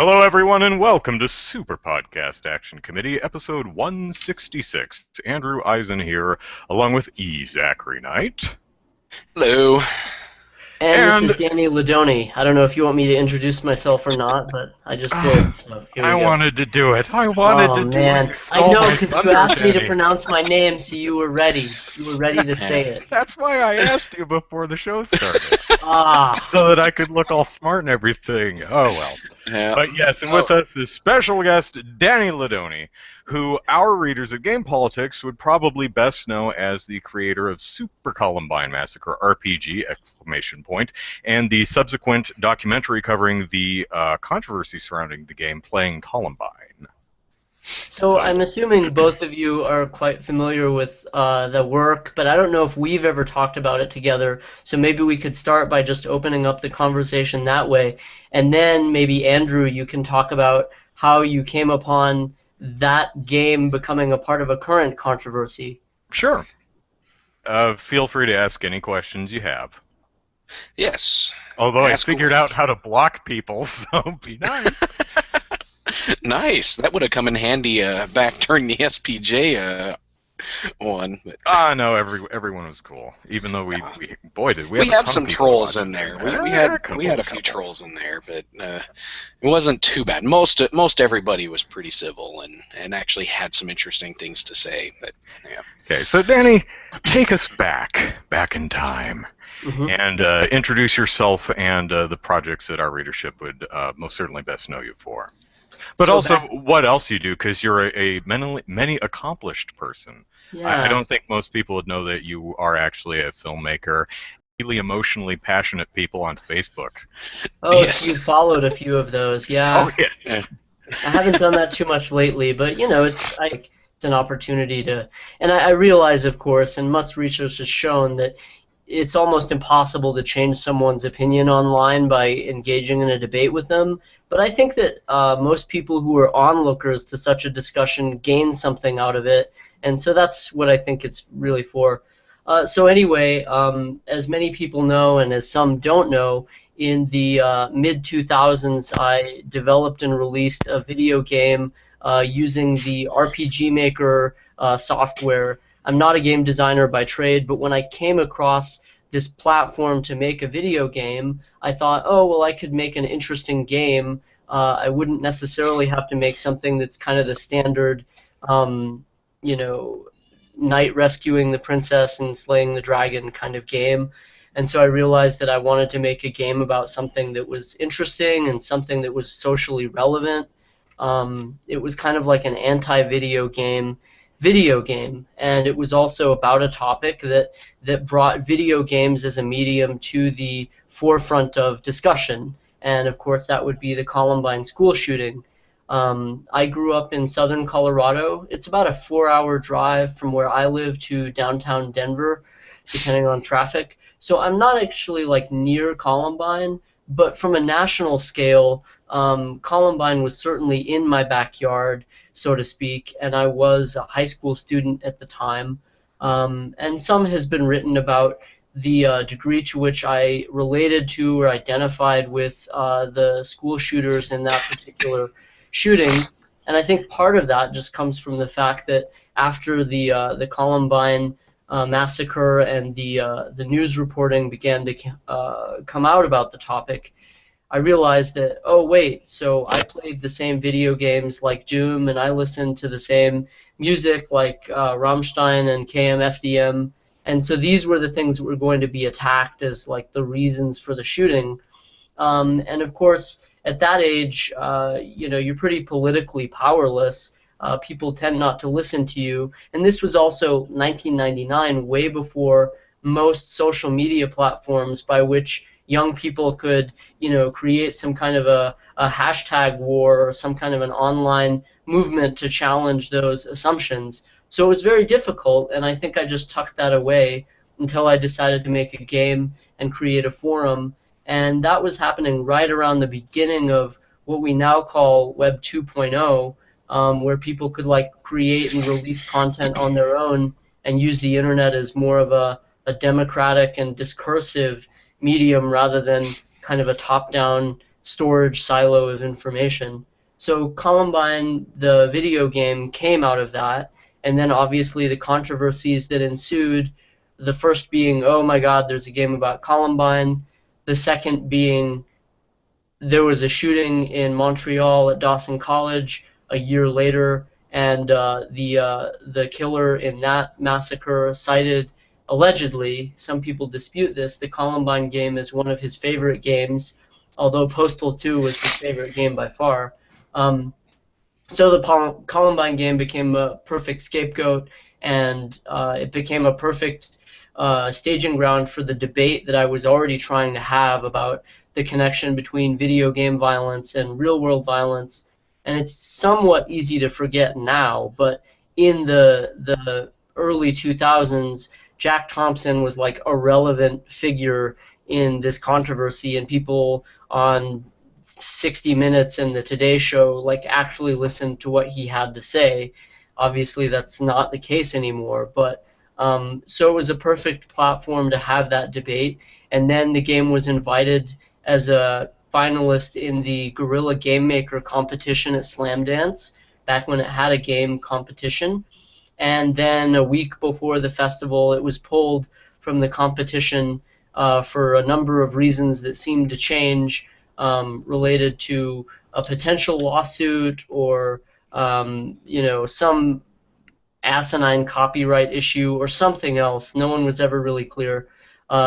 Hello, everyone, and welcome to Super Podcast Action Committee, episode 166. It's Andrew Eisen here, along with Zachary Knight. Hello. And this is Danny Ledonne. I don't know if you want me to introduce myself or not, but I just did. So here we go. Wanted to do it. I wanted to do it. I know, because you asked me to pronounce my name, so you were ready. You were ready to say it. That's why I asked you before the show started. So that I could look all smart and everything. Oh, well. Yeah. But yes, and with us is special guest Danny Ledonne, who our readers of Game Politics would probably best know as the creator of Super Columbine Massacre RPG, ! And the subsequent documentary covering the controversy surrounding the game Playing Columbine. So I'm assuming both of you are quite familiar with the work, but I don't know if we've ever talked about it together, so maybe we could start by just opening up the conversation that way, and then maybe, Andrew, you can talk about how you came upon that game becoming a part of a current controversy. Sure. Feel free to ask any questions you have. Yes. Although I figured out how to block people, so be nice. Nice. That would have come in handy back during the SPJ one. No, everyone was cool. Even though we had some trolls in there. We had a few trolls in there, but it wasn't too bad. Most everybody was pretty civil and actually had some interesting things to say. But yeah. Okay, so Danny, take us back in time. Mm-hmm. And introduce yourself and the projects that our readership would most certainly best know you for. But also, what else you do, because you're a many accomplished person. Yeah. I don't think most people would know that you are actually a filmmaker. Really emotionally passionate people on Facebook. Oh, Yes. You followed a few of those, yeah. Oh, yeah. I haven't done that too much lately, but it's an opportunity to, and I realize, of course, and much research has shown that it's almost impossible to change someone's opinion online by engaging in a debate with them. But I think that most people who are onlookers to such a discussion gain something out of it, and so that's what I think it's really for. So anyway, as many people know, and as some don't know, in the mid-2000s, I developed and released a video game using the RPG Maker software. I'm not a game designer by trade, but when I came across this platform to make a video game, I thought, oh, well, I could make an interesting game. I wouldn't necessarily have to make something that's kind of the standard, knight rescuing the princess and slaying the dragon kind of game. And so I realized that I wanted to make a game about something that was interesting and something that was socially relevant. It was kind of like an anti-video game, and it was also about a topic that brought video games as a medium to the forefront of discussion, and of course that would be the Columbine school shooting. I grew up in southern Colorado. It's about a 4-hour drive from where I live to downtown Denver, depending on traffic. So I'm not actually near Columbine, but from a national scale, Columbine was certainly in my backyard, so to speak, and I was a high school student at the time. And some has been written about the degree to which I related to or identified with the school shooters in that particular shooting. And I think part of that just comes from the fact that after the Columbine massacre and the news reporting began to come out about the topic, I realized that, oh wait, so I played the same video games like Doom, and I listened to the same music like Rammstein and KMFDM, and so these were the things that were going to be attacked as the reasons for the shooting. And of course, at that age, you're pretty politically powerless. People tend not to listen to you, and this was also 1999, way before most social media platforms by which young people could, create some kind of a hashtag war or some kind of an online movement to challenge those assumptions. So it was very difficult, and I think I just tucked that away until I decided to make a game and create a forum. And that was happening right around the beginning of what we now call Web 2.0, where people could create and release content on their own and use the internet as more of a democratic and discursive medium rather than kind of a top-down storage silo of information. So Columbine, the video game, came out of that, and then obviously the controversies that ensued, the first being, oh my God, there's a game about Columbine, the second being there was a shooting in Montreal at Dawson College a year later, and the killer in that massacre cited, allegedly, some people dispute this, the Columbine game as one of his favorite games, although Postal 2 was his favorite game by far. So the Columbine game became a perfect scapegoat, and it became a perfect staging ground for the debate that I was already trying to have about the connection between video game violence and real-world violence. And it's somewhat easy to forget now, but in the early 2000s, Jack Thompson was like a relevant figure in this controversy, and people on 60 Minutes and the Today Show like actually listened to what he had to say. Obviously, that's not the case anymore, but so it was a perfect platform to have that debate. And then the game was invited as a finalist in the Guerrilla Game Maker competition at Slam Dance, back when it had a game competition. And then a week before the festival, it was pulled from the competition for a number of reasons that seemed to change, related to a potential lawsuit or some asinine copyright issue or something else. No one was ever really clear.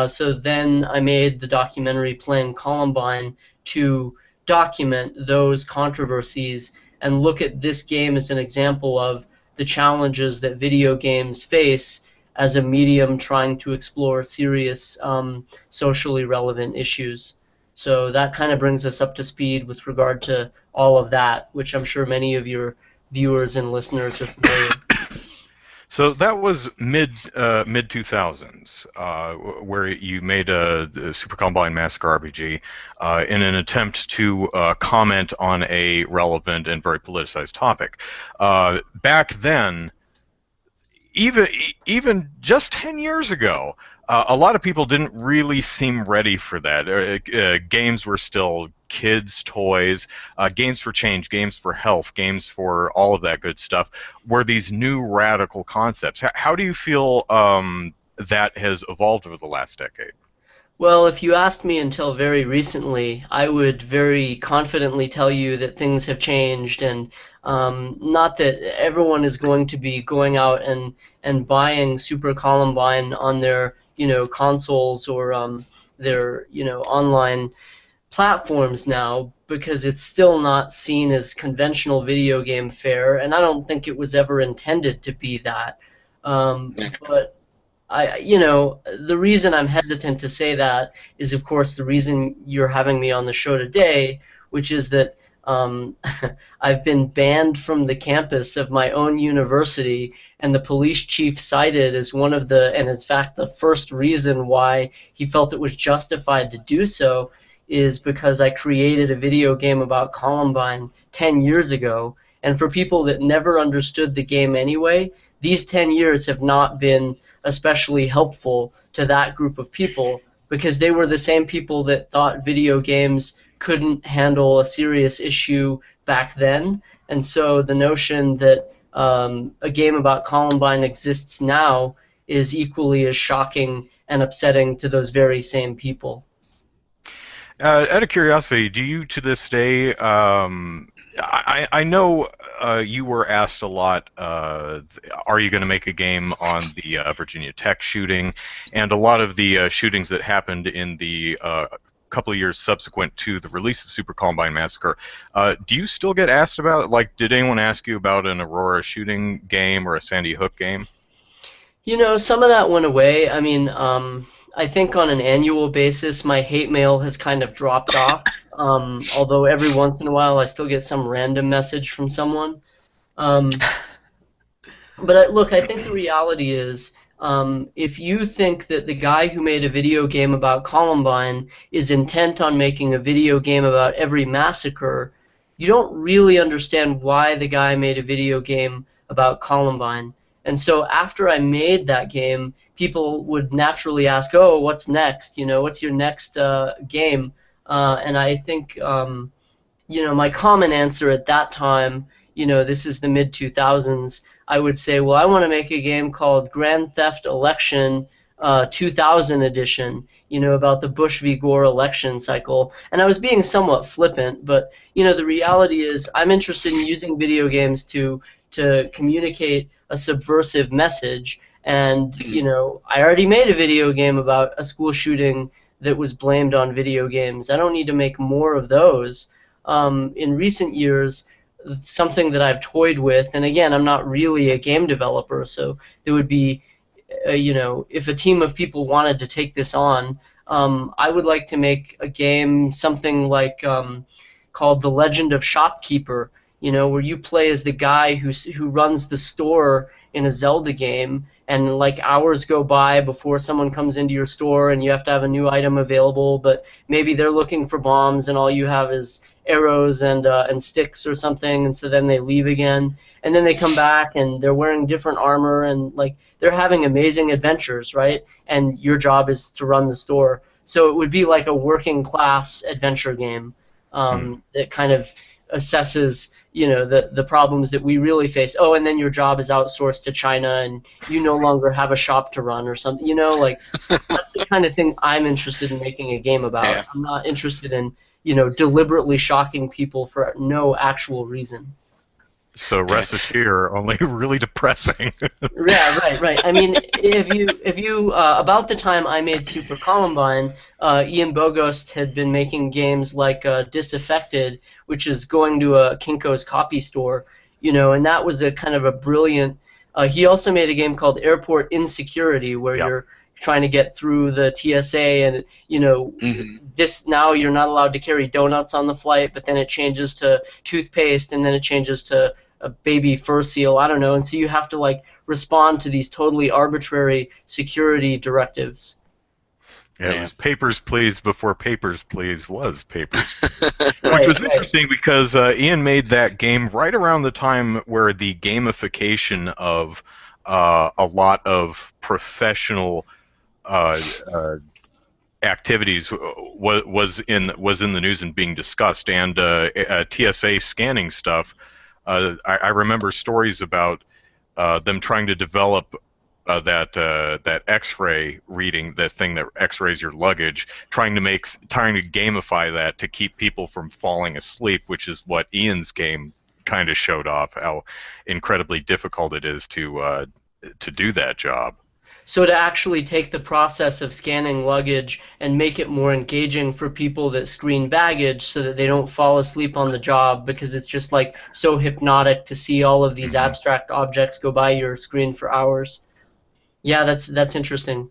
So then I made the documentary Playing Columbine to document those controversies and look at this game as an example of the challenges that video games face as a medium trying to explore serious socially relevant issues. So that kind of brings us up to speed with regard to all of that, which I'm sure many of your viewers and listeners are familiar with. So that was mid 2000s, where you made a Super Columbine Massacre RPG in an attempt to comment on a relevant and very politicized topic. Back then, even just 10 years ago, a lot of people didn't really seem ready for that. Games were still kids' toys. Games for change, games for health, games for all of that good stuff were these new radical concepts. How do you feel that has evolved over the last decade? Well, if you asked me until very recently, I would very confidently tell you that things have changed, and not that everyone is going to be going out and buying Super Columbine on their consoles or their online platforms now, because it's still not seen as conventional video game fare, and I don't think it was ever intended to be that. But the reason I'm hesitant to say that is, of course, the reason you're having me on the show today, which is that I've been banned from the campus of my own university, and the police chief cited as one of and in fact the first reason why he felt it was justified to do so is because I created a video game about Columbine 10 years ago. And for people that never understood the game anyway, these 10 years have not been especially helpful to that group of people, because they were the same people that thought video games couldn't handle a serious issue back then. And so the notion that a game about Columbine exists now is equally as shocking and upsetting to those very same people. Out of curiosity, do you to this day, I know you were asked a lot, are you going to make a game on the Virginia Tech shooting, and a lot of the shootings that happened in the couple of years subsequent to the release of Super Columbine Massacre. Do you still get asked about, like, did anyone ask you about an Aurora shooting game or a Sandy Hook game? Some of that went away. I mean, I think on an annual basis, my hate mail has kind of dropped off, although every once in a while I still get some random message from someone. But look, I think the reality is, if you think that the guy who made a video game about Columbine is intent on making a video game about every massacre, you don't really understand why the guy made a video game about Columbine. And so after I made that game, people would naturally ask, oh, what's next? What's your next game? And I think, my common answer at that time, this is the mid-2000s, I would say, well, I want to make a game called Grand Theft Election 2000 edition, about the Bush v. Gore election cycle. And I was being somewhat flippant, but, the reality is I'm interested in using video games to communicate a subversive message. And, I already made a video game about a school shooting that was blamed on video games. I don't need to make more of those. In recent years, something that I've toyed with, and again, I'm not really a game developer, so there would be, if a team of people wanted to take this on, I would like to make a game, something like called The Legend of Shopkeeper, where you play as the guy who runs the store in a Zelda game, and like hours go by before someone comes into your store and you have to have a new item available, but maybe they're looking for bombs and all you have is arrows and sticks or something, and so then they leave again, and then they come back and they're wearing different armor and like they're having amazing adventures, right? And your job is to run the store. So it would be like a working class adventure game that kind of assesses the problems that we really face. Oh, and then your job is outsourced to China and you no longer have a shop to run or something. Like that's the kind of thing I'm interested in making a game about. Yeah. I'm not interested in deliberately shocking people for no actual reason. So Reciteer, only really depressing. Yeah, right. I mean, if you about the time I made Super Columbine, Ian Bogost had been making games like Disaffected, which is going to a Kinko's copy store, and that was a kind of a brilliant. He also made a game called Airport Insecurity, where you're trying to get through the TSA, and this now you're not allowed to carry donuts on the flight, but then it changes to toothpaste, and then it changes to a baby fur seal, I don't know, and so you have to like respond to these totally arbitrary security directives. Yeah, it was Papers, Please before Papers, Please was Papers. Which was interesting because Ian made that game right around the time where the gamification of a lot of professional activities was in the news and being discussed, and TSA scanning stuff. I remember stories about them trying to develop that X-ray reading, the thing that X-rays your luggage, trying to gamify that to keep people from falling asleep, which is what Ian's game kind of showed off, how incredibly difficult it is to do that job. So to actually take the process of scanning luggage and make it more engaging for people that screen baggage so that they don't fall asleep on the job, because it's just like so hypnotic to see all of these abstract objects go by your screen for hours. Yeah, that's interesting.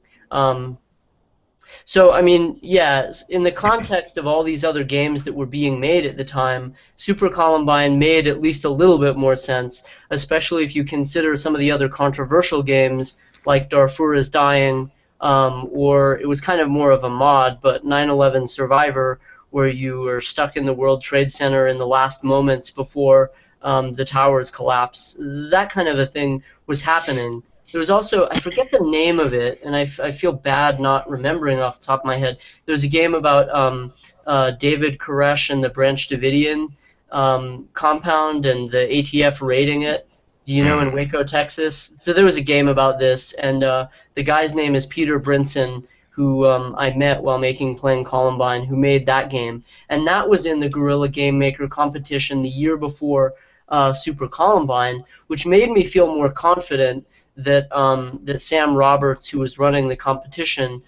So, I mean, yeah, in the context of all these other games that were being made at the time, Super Columbine made at least a little bit more sense, especially if you consider some of the other controversial games like Darfur is Dying, or it was kind of more of a mod, but 9/11 Survivor, where you were stuck in the World Trade Center in the last moments before the towers collapse. That kind of a thing was happening. There was also, I forget the name of it, and I feel bad not remembering off the top of my head. There was a game about David Koresh and the Branch Davidian compound and the ATF raiding it, in Waco, Texas. So there was a game about this, and the guy's name is Peter Brinson, who I met while playing Columbine, who made that game. And that was in the Guerrilla Game Maker competition the year before Super Columbine, which made me feel more confident that Sam Roberts, who was running the competition,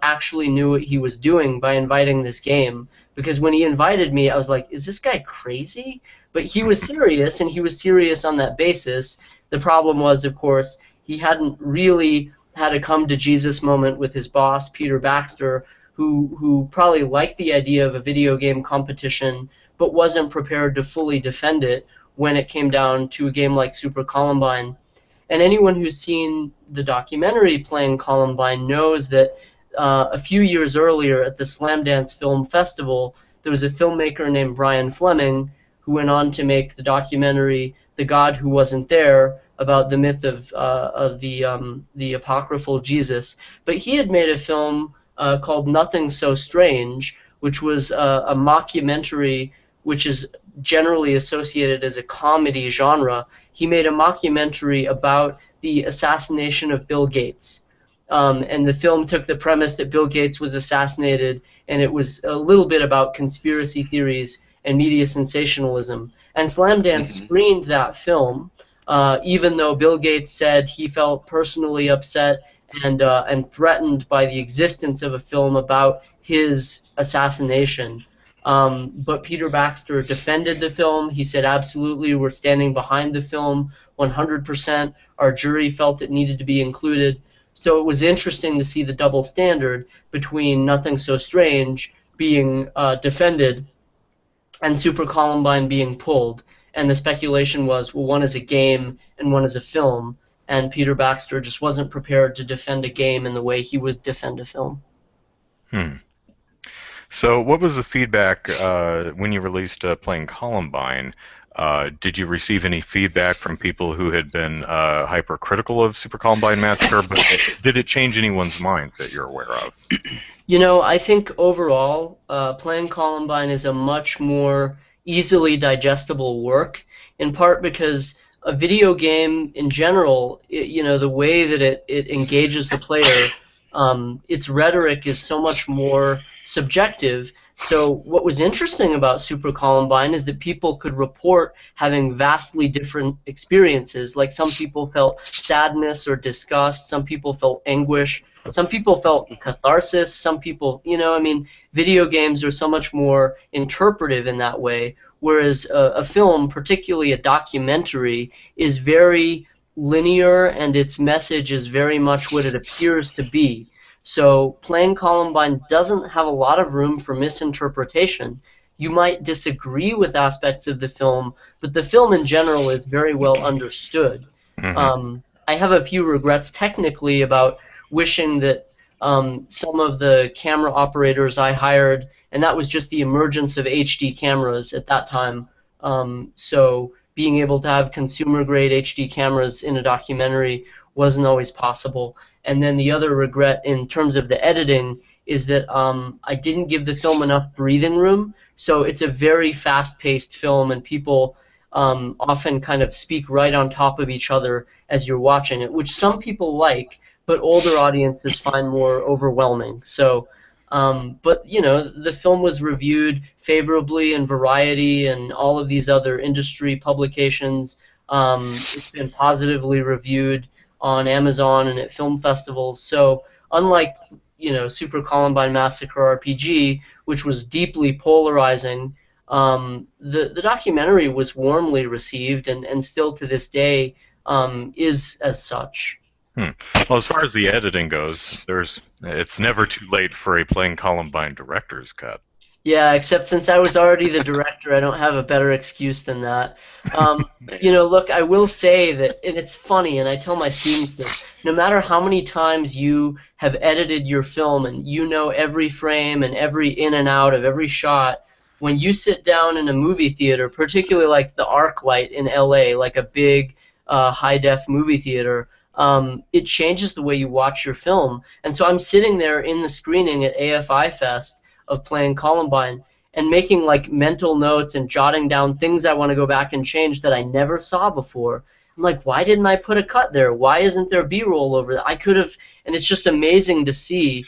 actually knew what he was doing by inviting this game. Because when he invited me, I was like, is this guy crazy? But he was serious, and he was serious on that basis. The problem was, of course, he hadn't really had a come-to-Jesus moment with his boss, Peter Baxter, who probably liked the idea of a video game competition, but wasn't prepared to fully defend it when it came down to a game like Super Columbine. And anyone who's seen the documentary Playing Columbine knows that a few years earlier at the Slamdance Film Festival, there was a filmmaker named Brian Fleming who went on to make the documentary The God Who Wasn't There, about the myth of the apocryphal Jesus. But he had made a film called Nothing So Strange, which was a mockumentary, which is generally associated as a comedy genre. He made a mockumentary about the assassination of Bill Gates. And the film took the premise that Bill Gates was assassinated, and it was a little bit about conspiracy theories and media sensationalism. And Slamdance screened that film, even though Bill Gates said he felt personally upset and threatened by the existence of a film about his assassination. But Peter Baxter defended the film. He said, absolutely, we're standing behind the film 100%. Our jury felt it needed to be included. So it was interesting to see the double standard between Nothing So Strange being defended and Super Columbine being pulled. And the speculation was, well, one is a game and one is a film. And Peter Baxter just wasn't prepared to defend a game in the way he would defend a film. So what was the feedback when you released Playing Columbine? Did you receive any feedback from people who had been hypercritical of Super Columbine Massacre, but did it change anyone's minds that you're aware of? You know, I think overall, Playing Columbine is a much more easily digestible work, in part because a video game in general, you know, the way that it engages the player, its rhetoric is so much more subjective. So what was interesting about Super Columbine is that people could report having vastly different experiences. Like some people felt sadness or disgust, some people felt anguish, some people felt catharsis, some people, you know, I mean, video games are so much more interpretive in that way, whereas a film, particularly a documentary, is very linear and its message is very much what it appears to be. So Playing Columbine doesn't have a lot of room for misinterpretation. You might disagree with aspects of the film, but the film in general is very well understood. I have a few regrets technically about wishing that some of the camera operators I hired, and that was just the emergence of HD cameras at that time, so being able to have consumer-grade HD cameras in a documentary wasn't always possible. And then the other regret in terms of the editing is that I didn't give the film enough breathing room. So it's a very fast-paced film, and people often kind of speak right on top of each other as you're watching it, which some people like, but older audiences find more overwhelming. So, but you know, the film was reviewed favorably in Variety and all of these other industry publications. It's been positively reviewed on Amazon and at film festivals. So unlike, you know, Super Columbine Massacre RPG, which was deeply polarizing, the documentary was warmly received and still to this day is as such. Well, as far as the editing goes, it's never too late for a Playing Columbine director's cut. Yeah, except since I was already the director, I don't have a better excuse than that. You know, look, I will say that, and it's funny, and I tell my students this, no matter how many times you have edited your film and you know every frame and every in and out of every shot, when you sit down in a movie theater, particularly like the ArcLight in LA, like a big high-def movie theater, it changes the way you watch your film. And so I'm sitting there in the screening at AFI Fest of Playing Columbine and making like mental notes and jotting down things I want to go back and change that I never saw before. I'm like, why didn't I put a cut there? Why isn't there B-roll over there? I could have, and it's just amazing to see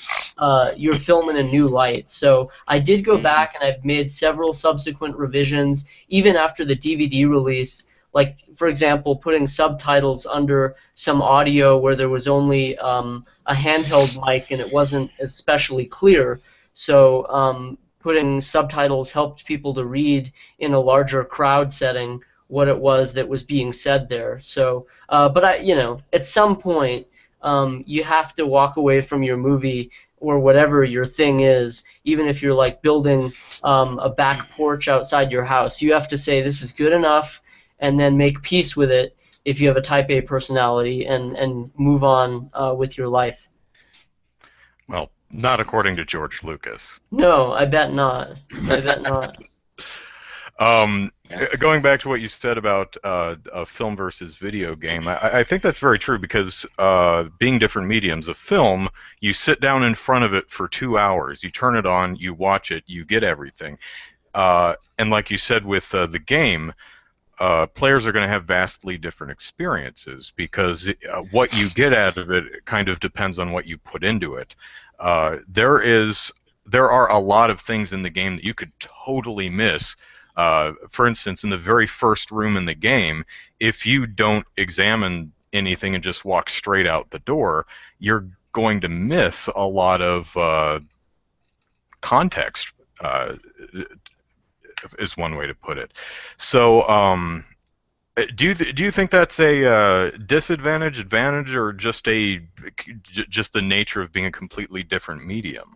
your film in a new light. So I did go back and I've made several subsequent revisions, even after the DVD release. Like, for example, putting subtitles under some audio where there was only a handheld mic and it wasn't especially clear. So putting subtitles helped people to read in a larger crowd setting what it was that was being said there. So, but you know, at some point, you have to walk away from your movie or whatever your thing is, even if you're like building a back porch outside your house. You have to say, this is good enough, and then make peace with it if you have a Type A personality, and move on with your life. Well, not according to George Lucas. No, I bet not. I bet not. Going back to what you said about a film versus video game, I think that's very true because being different mediums, a film, you sit down in front of it for 2 hours, you turn it on, you watch it, you get everything. And like you said with the game, players are going to have vastly different experiences because what you get out of it kind of depends on what you put into it. There are a lot of things in the game that you could totally miss. For instance, in the very first room in the game, if you don't examine anything and just walk straight out the door, you're going to miss a lot of context, is one way to put it. So, do you think that's a disadvantage, advantage, or just the nature of being a completely different medium?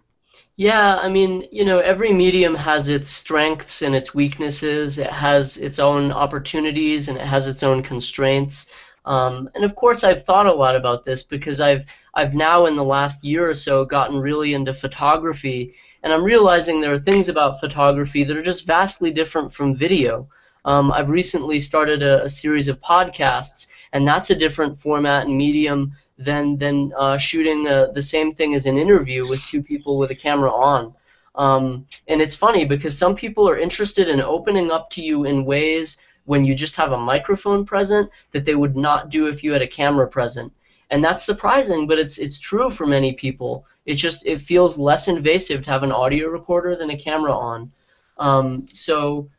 Yeah, I mean, every medium has its strengths and its weaknesses. It has its own opportunities and it has its own constraints. And of course, I've thought a lot about this because I've now in the last year or so gotten really into photography, and I'm realizing there are things about photography that are just vastly different from video. I've recently started a series of podcasts, and that's a different format and medium than shooting the same thing as an interview with two people with a camera on. And it's funny because some people are interested in opening up to you in ways when you just have a microphone present that they would not do if you had a camera present. And that's surprising, but it's true for many people. It feels less invasive to have an audio recorder than a camera on. So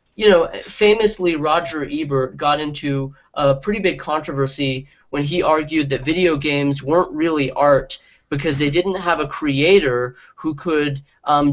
famously Roger Ebert got into a pretty big controversy when he argued that video games weren't really art because they didn't have a creator who could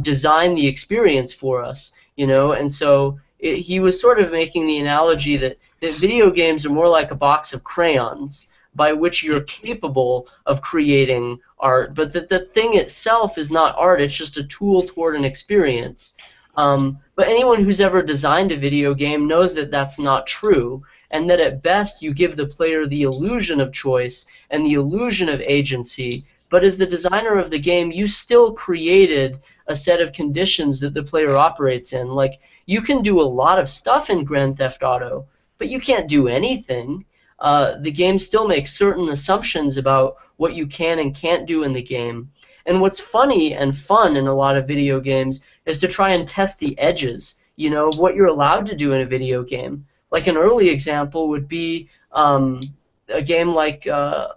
design the experience for us, and so he was sort of making the analogy that video games are more like a box of crayons by which you're capable of creating art, but that the thing itself is not art, it's just a tool toward an experience. But anyone who's ever designed a video game knows that that's not true, and that at best you give the player the illusion of choice and the illusion of agency, but as the designer of the game, you still created a set of conditions that the player operates in. Like, you can do a lot of stuff in Grand Theft Auto, but you can't do anything. The game still makes certain assumptions about what you can and can't do in the game. And what's funny and fun in a lot of video games is to try and test the edges, what you're allowed to do in a video game. Like an early example would be a game like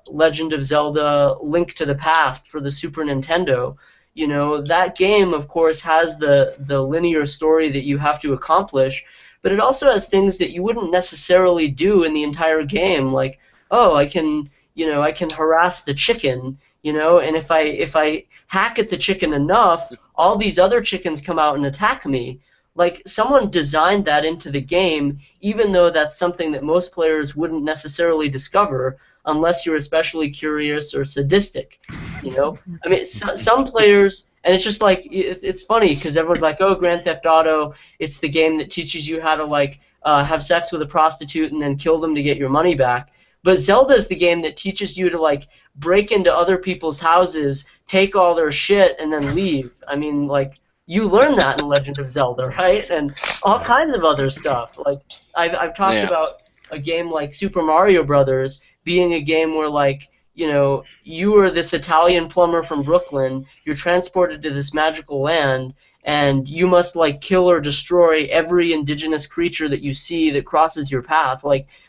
Legend of Zelda: Link to the Past for the Super Nintendo. That game, of course, has the linear story that you have to accomplish, but it also has things that you wouldn't necessarily do in the entire game, like, oh, I can harass the chicken, and if I hack at the chicken enough, all these other chickens come out and attack me. Like, someone designed that into the game, even though that's something that most players wouldn't necessarily discover unless you're especially curious or sadistic. I mean, some players, and it's just like, it's funny because everyone's like, oh, Grand Theft Auto, it's the game that teaches you how to have sex with a prostitute and then kill them to get your money back. But Zelda's the game that teaches you to break into other people's houses, take all their shit, and then leave. I mean, you learn that in Legend of Zelda, right? And all kinds of other stuff. Like, I've talked about a game like Super Mario Brothers being a game where, you are this Italian plumber from Brooklyn, you're transported to this magical land, and you must, kill or destroy every indigenous creature that you see that crosses your path.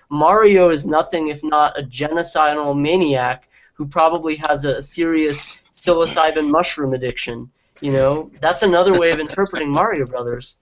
Mario is nothing if not a genocidal maniac who probably has a serious psilocybin mushroom addiction. That's another way of interpreting Mario Brothers.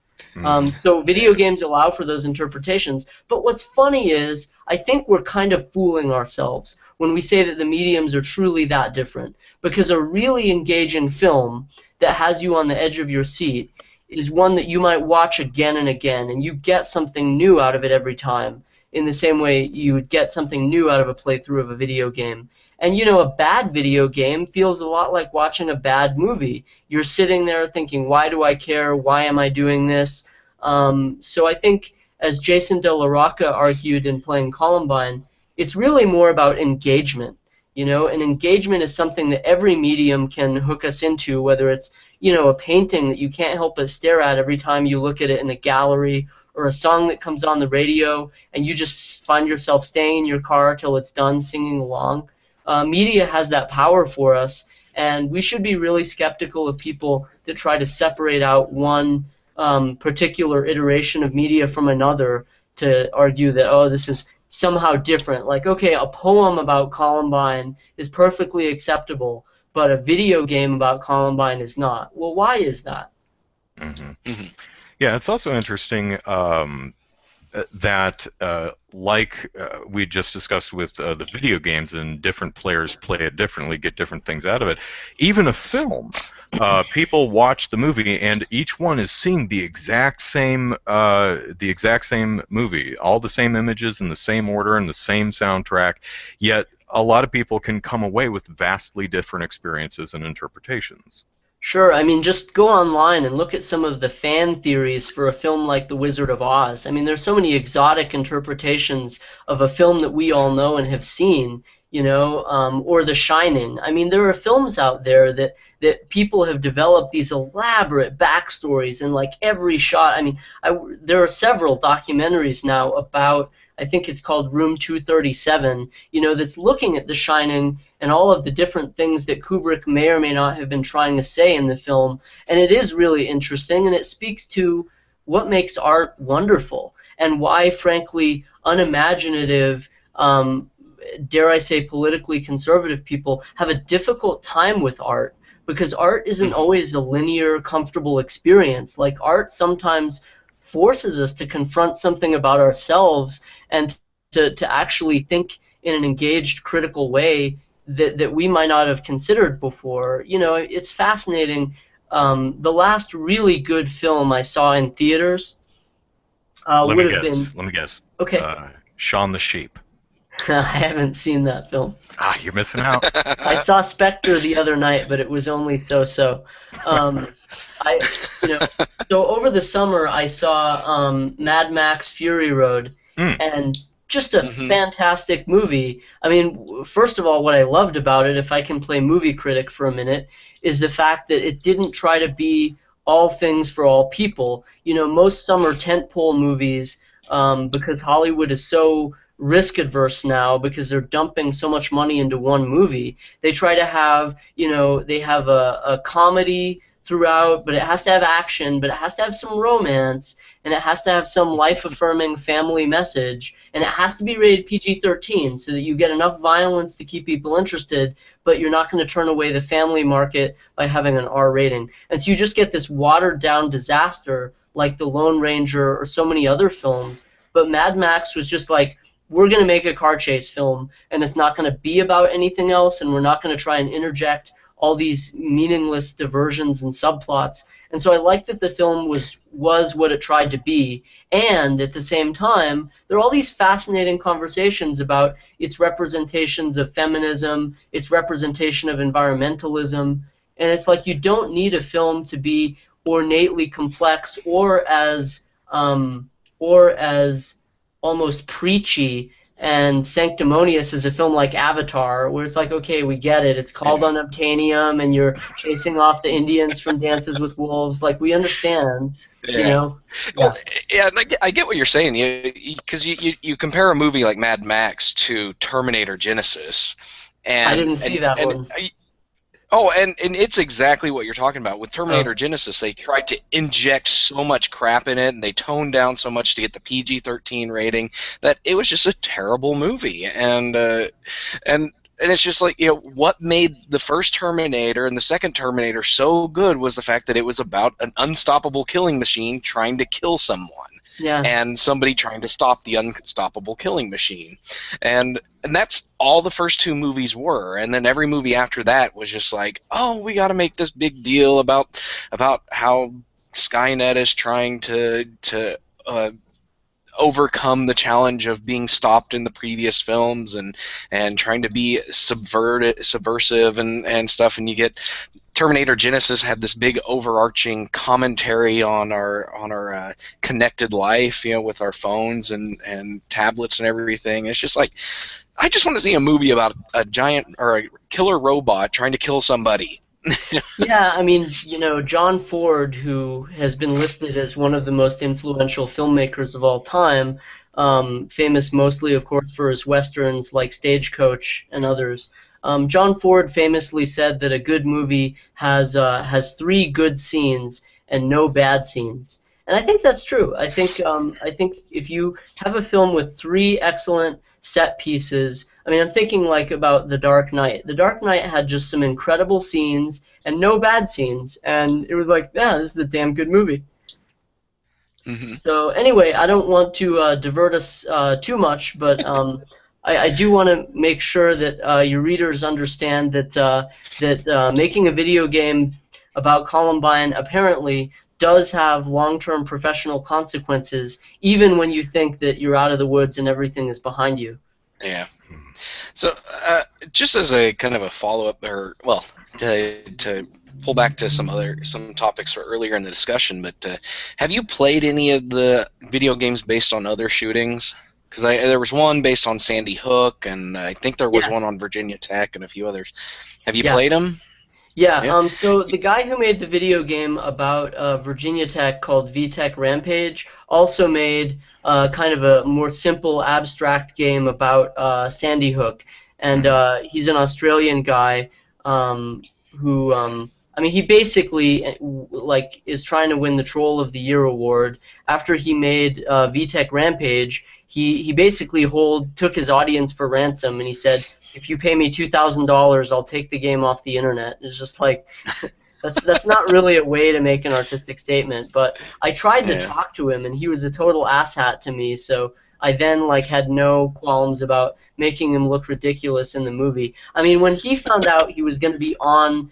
So video games allow for those interpretations. But what's funny is, I think we're kind of fooling ourselves when we say that the mediums are truly that different. Because a really engaging film that has you on the edge of your seat is one that you might watch again and again, and you get something new out of it every time, in the same way you would get something new out of a playthrough of a video game. And a bad video game feels a lot like watching a bad movie. You're sitting there thinking, why do I care? Why am I doing this? So I think, as Jason De La Rocca argued in Playing Columbine, it's really more about engagement. And engagement is something that every medium can hook us into, whether it's, a painting that you can't help but stare at every time you look at it in a gallery, or a song that comes on the radio, and you just find yourself staying in your car till it's done singing along. Media has that power for us, and we should be really skeptical of people that try to separate out one particular iteration of media from another to argue that, oh, this is somehow different. Like, okay, a poem about Columbine is perfectly acceptable, but a video game about Columbine is not. Well, why is that? Mm-hmm. Mm-hmm. Yeah, it's also interesting that, like we just discussed with the video games, and different players play it differently, get different things out of it. Even a film, people watch the movie, and each one is seeing the exact same movie, all the same images in the same order and the same soundtrack. Yet a lot of people can come away with vastly different experiences and interpretations. Sure, I mean, just go online and look at some of the fan theories for a film like The Wizard of Oz. I mean, there's so many exotic interpretations of a film that we all know and have seen, you know, or The Shining. I mean, there are films out there that people have developed these elaborate backstories, and like every shot, I mean, there are several documentaries now about, I think it's called Room 237, you know, that's looking at The Shining and all of the different things that Kubrick may or may not have been trying to say in the film. And it is really interesting, and it speaks to what makes art wonderful and why, frankly, unimaginative, dare I say politically conservative people have a difficult time with art, because art isn't always a linear, comfortable experience. Like, art sometimes forces us to confront something about ourselves and to actually think in an engaged, critical way that we might not have considered before. You know, it's fascinating. The last really good film I saw in theaters would have been... Let me guess. Okay. Shaun the Sheep. I haven't seen that film. Ah, you're missing out. I saw Spectre the other night, but it was only so-so. So over the summer I saw Mad Max Fury Road, and just a fantastic movie. I mean, first of all, what I loved about it, if I can play movie critic for a minute, is the fact that it didn't try to be all things for all people. You know, most summer tentpole movies, because Hollywood is so risk adverse now because they're dumping so much money into one movie, they try to have, you know, they have a comedy throughout, but it has to have action, but it has to have some romance, and it has to have some life-affirming family message, and it has to be rated PG-13 so that you get enough violence to keep people interested, but you're not going to turn away the family market by having an R rating. And so you just get this watered-down disaster like The Lone Ranger or so many other films. But Mad Max was just like, we're going to make a car chase film, and it's not going to be about anything else, and we're not going to try and interject all these meaningless diversions and subplots. And so I like that the film was what it tried to be, and at the same time, there are all these fascinating conversations about its representations of feminism, its representation of environmentalism, and it's like you don't need a film to be ornately complex or as almost preachy and sanctimonious as a film like Avatar, where it's like, okay, we get it. It's called Unobtainium, and you're chasing off the Indians from Dances with Wolves. Like, we understand, you know? Well, yeah, and I get what you're saying, because you compare a movie like Mad Max to Terminator Genesis. And, I didn't see that one. And it's exactly what you're talking about. With Terminator Genesis, they tried to inject so much crap in it, and they toned down so much to get the PG-13 rating that it was just a terrible movie. And it's just like, you know, what made the first Terminator and the second Terminator so good was the fact that it was about an unstoppable killing machine trying to kill someone. Yeah. And somebody trying to stop the unstoppable killing machine. And that's all the first two movies were. And then every movie after that was just like, oh, we got to make this big deal about how Skynet is trying to overcome the challenge of being stopped in the previous films and trying to be subversive and stuff. And you get Terminator Genesis had this big overarching commentary on our connected life, you know, with our phones and tablets and everything. It's just like, I just want to see a movie about a giant or a killer robot trying to kill somebody. Yeah, I mean, John Ford, who has been listed as one of the most influential filmmakers of all time, famous mostly, of course, for his westerns like Stagecoach and others. John Ford famously said that a good movie has three good scenes and no bad scenes, and I think that's true. I think if you have a film with three excellent set pieces, I mean, I'm thinking like about The Dark Knight. The Dark Knight had just some incredible scenes and no bad scenes, and it was like, yeah, this is a damn good movie. Hmm. So anyway, I don't want to divert us too much, but I do want to make sure that your readers understand that making a video game about Columbine apparently does have long-term professional consequences, even when you think that you're out of the woods and everything is behind you. Yeah. So, just as a kind of a follow-up, or well, to pull back to some topics for earlier in the discussion, but have you played any of the video games based on other shootings? Because there was one based on Sandy Hook, and I think there was Yeah, one on Virginia Tech and a few others. Have you yeah. played them? Yeah, Yeah. so the guy who made the video game about Virginia Tech called VTech Rampage also made kind of a more simple, abstract game about Sandy Hook. And he's an Australian guy who, I mean, he basically like is trying to win the Troll of the Year award. After he made VTech Rampage, he basically took his audience for ransom, and he said, if you pay me $2,000, I'll take the game off the internet. It's just like that's not really a way to make an artistic statement. But I tried to Yeah. talk to him, and he was a total asshat to me. So I then like had no qualms about making him look ridiculous in the movie. I mean, when he found out he was going to be on,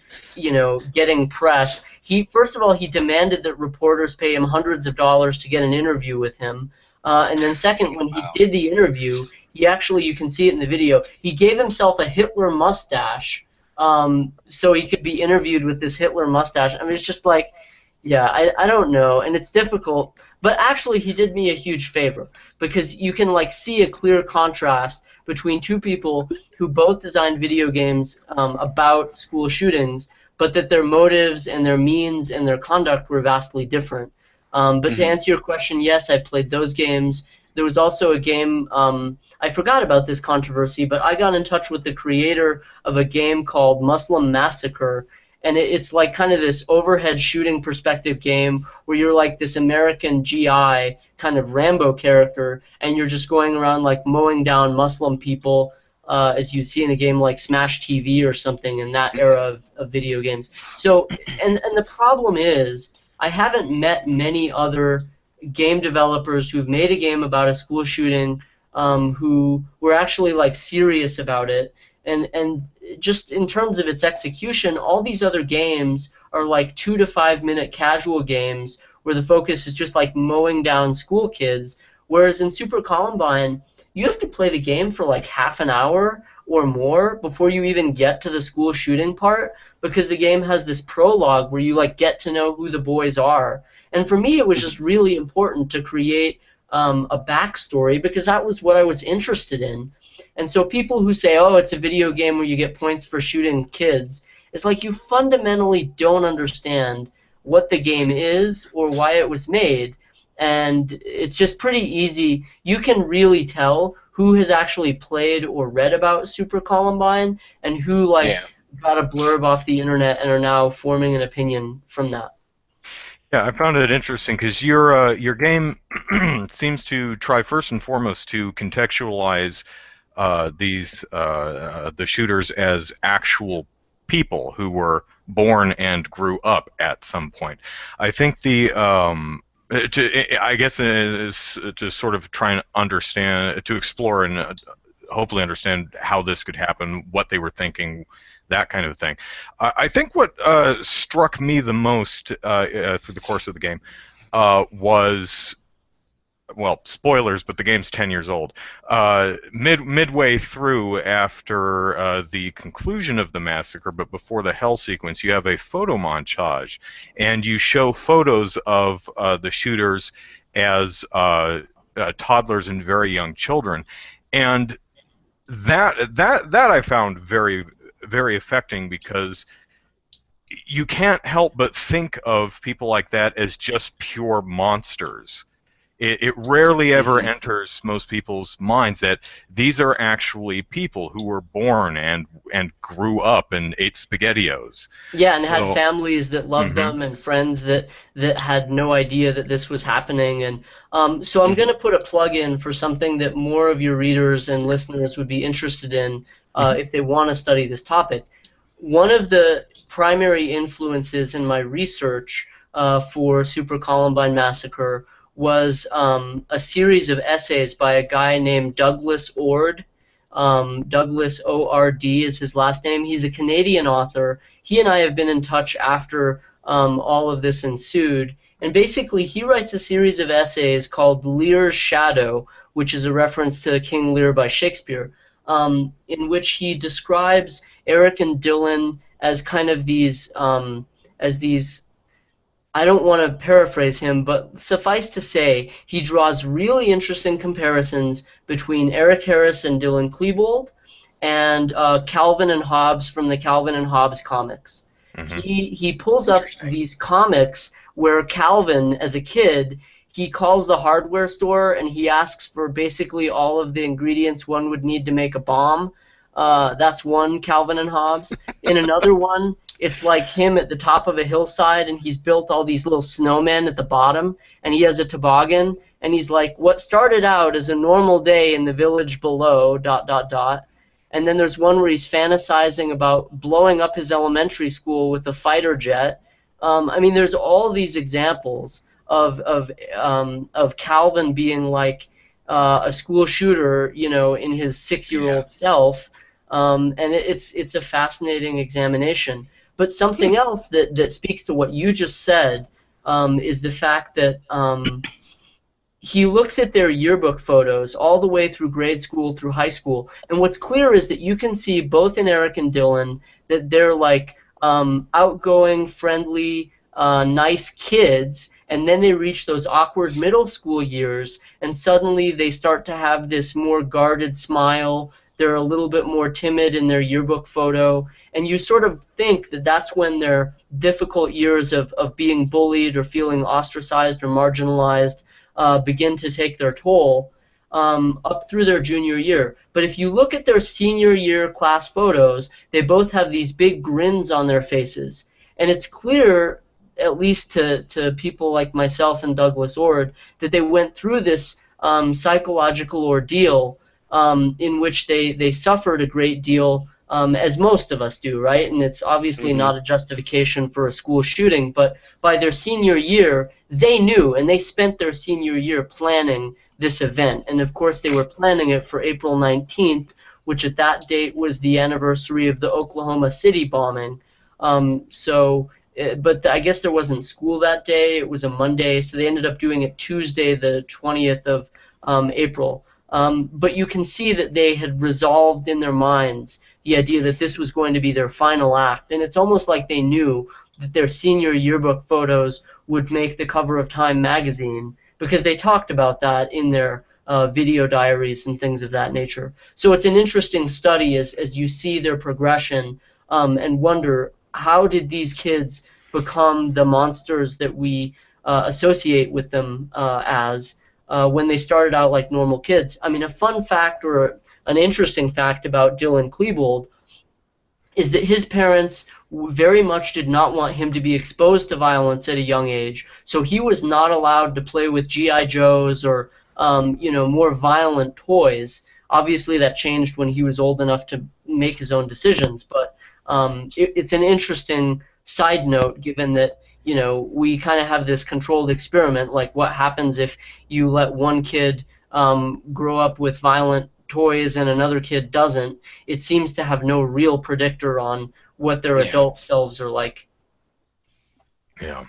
getting press, he first of all he demanded that reporters pay him hundreds of dollars to get an interview with him. And then second, when he Wow. did the interview, he actually, you can see it in the video, he gave himself a Hitler mustache so he could be interviewed with this Hitler mustache. I mean, it's just like, yeah, I don't know, and it's difficult. But actually, he did me a huge favor because you can like see a clear contrast between two people who both designed video games about school shootings, but that their motives and their means and their conduct were vastly different. But to Hmm. answer your question, yes, I played those games. There was also a game, I forgot about this controversy, but I got in touch with the creator of a game called Muslim Massacre, and it's like kind of this overhead shooting perspective game where you're like this American GI kind of Rambo character, and you're just going around like mowing down Muslim people, as you see in a game like Smash TV or something in that era of video games. So, and the problem is, I haven't met many other game developers who've made a game about a school shooting who were actually like serious about it. And just in terms of its execution, all these other games are like 2 to 5 minute casual games where the focus is just like mowing down school kids. Whereas in Super Columbine, you have to play the game for like half an hour or more before you even get to the school shooting part, because the game has this prologue where you like get to know who the boys are. And for me, it was just really important to create a backstory because that was what I was interested in. And so people who say, oh, it's a video game where you get points for shooting kids, it's like you fundamentally don't understand what the game is or why it was made. And it's just pretty easy. You can really tell who has actually played or read about Super Columbine and who like Yeah. got a blurb off the internet and are now forming an opinion from that. Yeah, I found it interesting because your game seems to try first and foremost to contextualize the shooters as actual people who were born and grew up at some point. I think I guess is to sort of try and understand, to explore and hopefully understand how this could happen, what they were thinking, that kind of thing. I think what struck me the most through the course of the game was, well, spoilers, but the game's 10 years old. Midway through, after the conclusion of the massacre, but before the hell sequence, you have a photo montage, and you show photos of the shooters as toddlers and very young children, and that I found very, very affecting because you can't help but think of people like that as just pure monsters. It rarely ever enters most people's minds that these are actually people who were born and grew up and ate SpaghettiOs. Yeah, and had families that loved them and friends that had no idea that this was happening. And so I'm going to put a plug in for something that more of your readers and listeners would be interested in if they want to study this topic. One of the primary influences in my research for Super Columbine Massacre was a series of essays by a guy named Douglas Ord. Douglas O-R-D is his last name. He's a Canadian author. He and I have been in touch after all of this ensued. And basically, he writes a series of essays called Lear's Shadow, which is a reference to King Lear by Shakespeare, in which he describes Eric and Dylan as kind of these, I don't want to paraphrase him, but suffice to say, he draws really interesting comparisons between Eric Harris and Dylan Klebold and Calvin and Hobbes from the Calvin and Hobbes comics. He pulls up these comics where Calvin, as a kid, he calls the hardware store and he asks for basically all of the ingredients one would need to make a bomb. That's one Calvin and Hobbes. In another one, it's like him at the top of a hillside and he's built all these little snowmen at the bottom and he has a toboggan and he's like, what started out as a normal day in the village below, ... And then there's one where he's fantasizing about blowing up his elementary school with a fighter jet. I mean, there's all these examples of Calvin being like a school shooter, you know, in his 6-year-old self, and it's a fascinating examination. But something else that speaks to what you just said is the fact that he looks at their yearbook photos all the way through grade school, through high school, and what's clear is that you can see both in Eric and Dylan that they're like outgoing, friendly, nice kids, and then they reach those awkward middle school years, and suddenly they start to have this more guarded smile. They're a little bit more timid in their yearbook photo, and you sort of think that that's when their difficult years of being bullied or feeling ostracized or marginalized begin to take their toll up through their junior year. But if you look at their senior year class photos, they both have these big grins on their faces. And it's clear, at least to people like myself and Douglas Ord, that they went through this psychological ordeal in which they suffered a great deal, as most of us do, right? And it's obviously not a justification for a school shooting, but by their senior year, they knew, and they spent their senior year planning this event. And of course, they were planning it for April 19th, which at that date was the anniversary of the Oklahoma City bombing. But I guess there wasn't school that day. It was a Monday, so they ended up doing it Tuesday, the 20th of April. But you can see that they had resolved in their minds the idea that this was going to be their final act, and it's almost like they knew that their senior yearbook photos would make the cover of Time magazine, because they talked about that in their video diaries and things of that nature. So it's an interesting study as you see their progression and wonder, how did these kids become the monsters that we associate with them as when they started out like normal kids? I mean, a fun fact or an interesting fact about Dylan Klebold is that his parents very much did not want him to be exposed to violence at a young age, so he was not allowed to play with G.I. Joes or more violent toys. Obviously, that changed when he was old enough to make his own decisions, but it's an interesting side note, given that we kind of have this controlled experiment, like what happens if you let one kid grow up with violent toys and another kid doesn't. It seems to have no real predictor on what their adult selves are like. Yeah,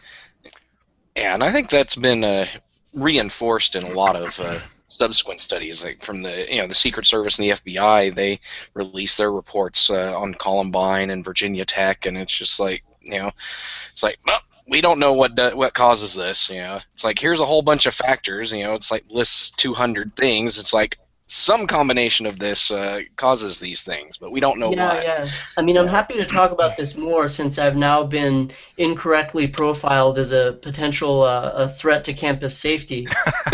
and I think that's been reinforced in a lot of subsequent studies, like from the Secret Service and the FBI. They release their reports on Columbine and Virginia Tech, and it's just like, it's like, well, we don't know what causes this. It's like, here's a whole bunch of factors. It's like lists 200 things. It's like, some combination of this causes these things, but we don't know what. Yeah. I mean, I'm happy to talk about this more since I've now been incorrectly profiled as a potential a threat to campus safety.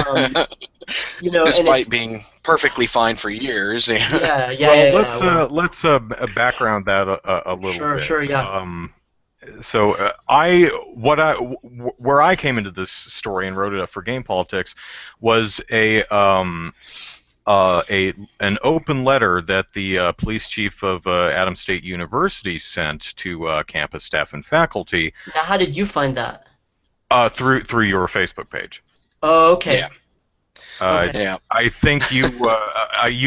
Um, Despite being perfectly fine for years. Let's background that a little bit. Sure, yeah. So where I came into this story and wrote it up for Game Politics was an open letter that the police chief of Adams State University sent to campus staff and faculty. Now, how did you find that? Through your Facebook page. Oh, okay. Yeah. Okay. I think you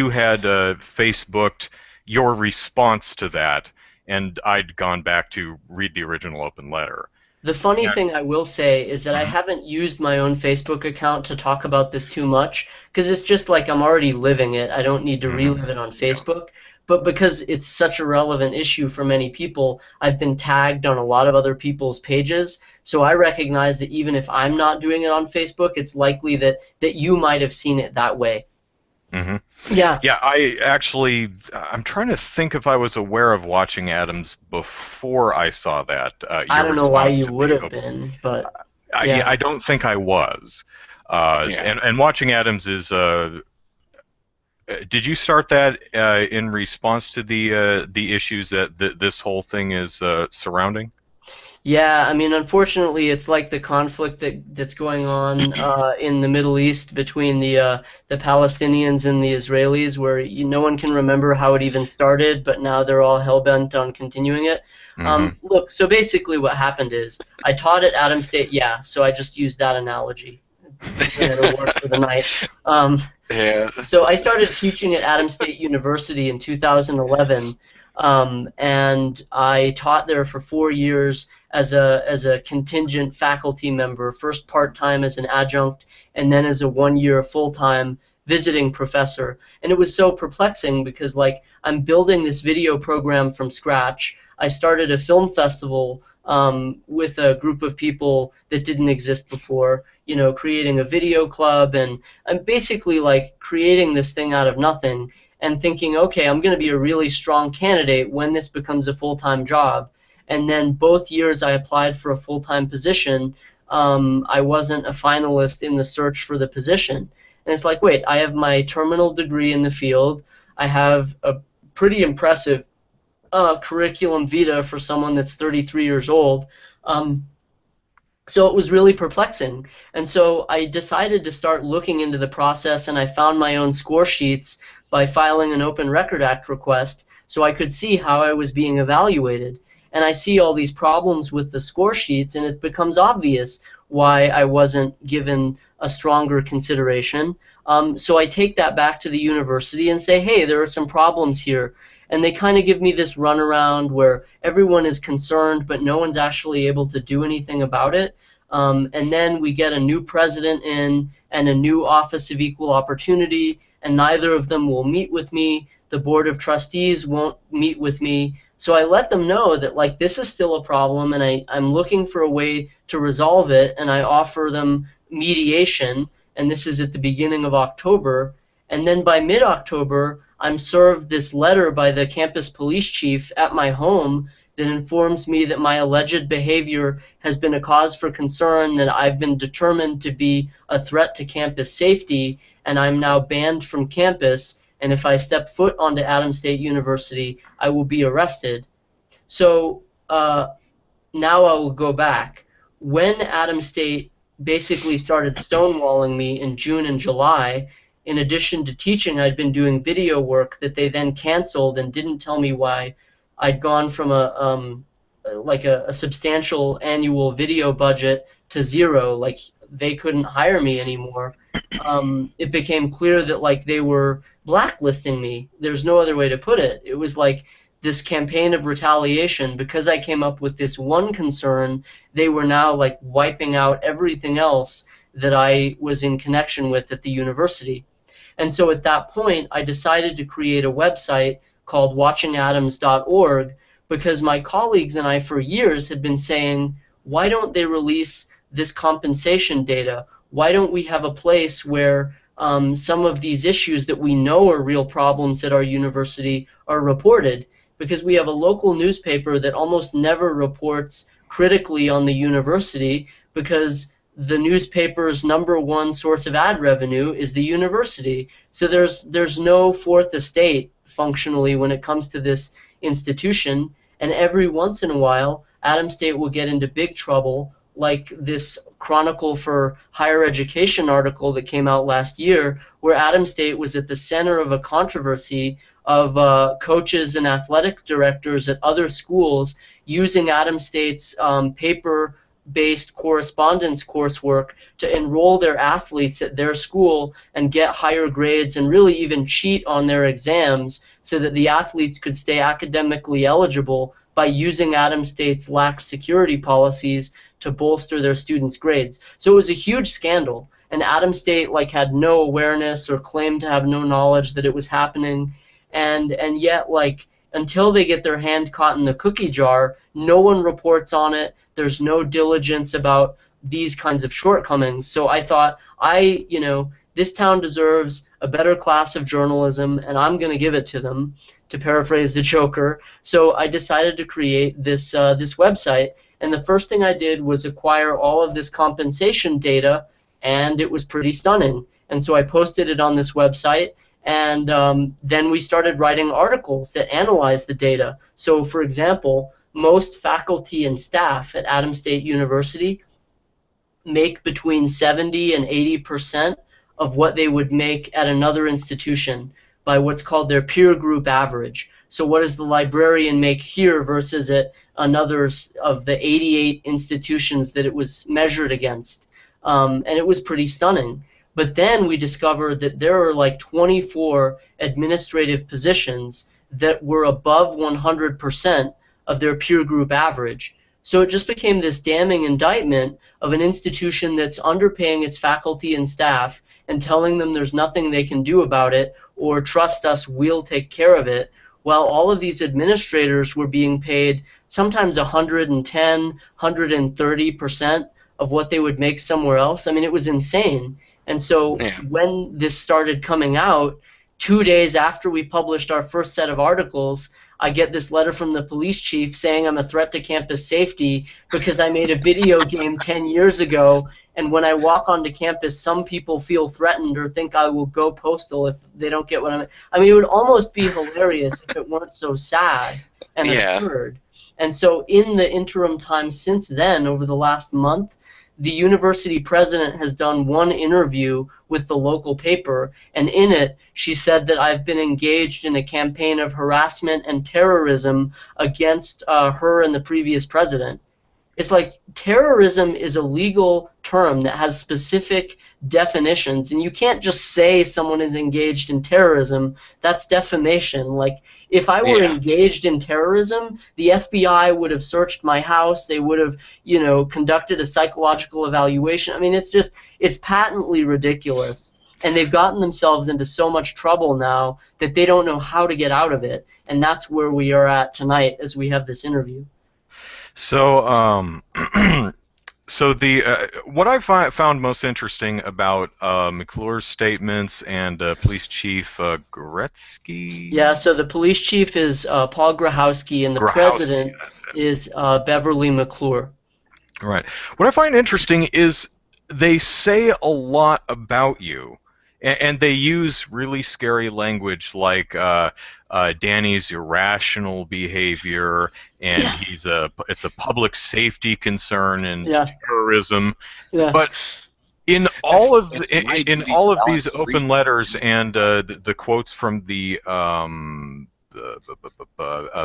had Facebooked your response to that, and I'd gone back to read the original open letter. The funny thing I will say is that I haven't used my own Facebook account to talk about this too much, because it's just like I'm already living it. I don't need to relive it on Facebook. But because it's such a relevant issue for many people, I've been tagged on a lot of other people's pages. So I recognize that even if I'm not doing it on Facebook, it's likely that you might have seen it that way. Mm-hmm. Yeah. Yeah, I'm trying to think if I was aware of Watching Adams before I saw that. I don't know why you would have been, but I don't think I was. And Watching Adams is. Did you start that in response to the issues that this whole thing is surrounding? Yeah, I mean, unfortunately, it's like the conflict that's going on in the Middle East between the Palestinians and the Israelis, where no one can remember how it even started, but now they're all hell-bent on continuing it. Look, so basically what happened is I taught at Adams State, so I just used that analogy. It'll work for the night. So I started teaching at Adams State University in 2011, and I taught there for 4 years as a contingent faculty member, first part-time as an adjunct, and then as a 1-year full-time visiting professor. And it was so perplexing because, like, I'm building this video program from scratch. I started a film festival with a group of people that didn't exist before, creating a video club, and I'm basically like creating this thing out of nothing and thinking, okay, I'm going to be a really strong candidate when this becomes a full-time job. And then both years I applied for a full-time position, I wasn't a finalist in the search for the position. And it's like, wait, I have my terminal degree in the field. I have a pretty impressive curriculum vitae for someone that's 33 years old. So it was really perplexing. And so I decided to start looking into the process, and I found my own score sheets by filing an Open Record Act request so I could see how I was being evaluated. And I see all these problems with the score sheets, and it becomes obvious why I wasn't given a stronger consideration. So I take that back to the university and say, hey, there are some problems here. And they kind of give me this runaround where everyone is concerned, but no one's actually able to do anything about it. And then we get a new president in and a new Office of Equal Opportunity, and neither of them will meet with me. The Board of Trustees won't meet with me. So I let them know that, like, this is still a problem, and I'm looking for a way to resolve it, and I offer them mediation, and this is at the beginning of October. And then by mid-October, I'm served this letter by the campus police chief at my home that informs me that my alleged behavior has been a cause for concern, that I've been determined to be a threat to campus safety, and I'm now banned from campus, and if I step foot onto Adams State University, I will be arrested. So now I will go back. When Adams State basically started stonewalling me in June and July, in addition to teaching, I'd been doing video work that they then canceled and didn't tell me why. I'd gone from a substantial annual video budget to zero. Like, they couldn't hire me anymore. It became clear that, like, they were blacklisting me. There's no other way to put it. It was like this campaign of retaliation. Because I came up with this one concern, they were now, like, wiping out everything else that I was in connection with at the university. And so at that point, I decided to create a website called watchingadams.org, because my colleagues and I for years had been saying, why don't they release this compensation data? Why don't we have a place where some of these issues that we know are real problems at our university are reported, because we have a local newspaper that almost never reports critically on the university, because the newspaper's #1 source of ad revenue is the university. So there's no fourth estate functionally when it comes to this institution, and every once in a while Adams State will get into big trouble, like this Chronicle for Higher Education article that came out last year, where Adams State was at the center of a controversy of coaches and athletic directors at other schools using Adams State's paper-based correspondence coursework to enroll their athletes at their school and get higher grades and really even cheat on their exams so that the athletes could stay academically eligible by using Adams State's lax security policies to bolster their students' grades. So it was a huge scandal, and Adams State had no awareness or claimed to have no knowledge that it was happening, and yet until they get their hand caught in the cookie jar, no one reports on it. There's no diligence about these kinds of shortcomings. So I thought, this town deserves a better class of journalism, and I'm going to give it to them, to paraphrase the Joker. So I decided to create this website, and the first thing I did was acquire all of this compensation data, and it was pretty stunning. And so I posted it on this website, and then we started writing articles that analyzed the data. So, for example, most faculty and staff at Adams State University make between 70 and 80% of what they would make at another institution by what's called their peer group average. So what does the librarian make here versus at another of the 88 institutions that it was measured against? And it was pretty stunning. But then we discovered that there are 24 administrative positions that were above 100% of their peer group average. So it just became this damning indictment of an institution that's underpaying its faculty and staff and telling them there's nothing they can do about it, or trust us, we'll take care of it, while all of these administrators were being paid sometimes 110, 130% of what they would make somewhere else. I mean, it was insane. And so when this started coming out, 2 days after we published our first set of articles, I get this letter from the police chief saying I'm a threat to campus safety because I made a video game 10 years ago, and when I walk onto campus, some people feel threatened or think I will go postal if they don't get what I mean, it would almost be hilarious if it weren't so sad and absurd. And so in the interim time since then, over the last month, the university president has done one interview with the local paper, and in it she said that I've been engaged in a campaign of harassment and terrorism against her and the previous president. It's like terrorism is a legal term that has specific definitions, and you can't just say someone is engaged in terrorism. That's defamation. Like, if I were engaged in terrorism, the FBI would have searched my house. They would have, conducted a psychological evaluation. I mean, it's patently ridiculous. And they've gotten themselves into so much trouble now that they don't know how to get out of it. And that's where we are at tonight as we have this interview. So, so the what I found most interesting about McClure's statements and Police Chief Goretzky. Yeah, so the police chief is Paul Grahowski, and the president is Beverly McClure. Right. What I find interesting is they say a lot about you, and they use really scary language like Danny's irrational behavior, and it's a public safety concern and terrorism. Yeah. But in all of these open letters and the quotes from the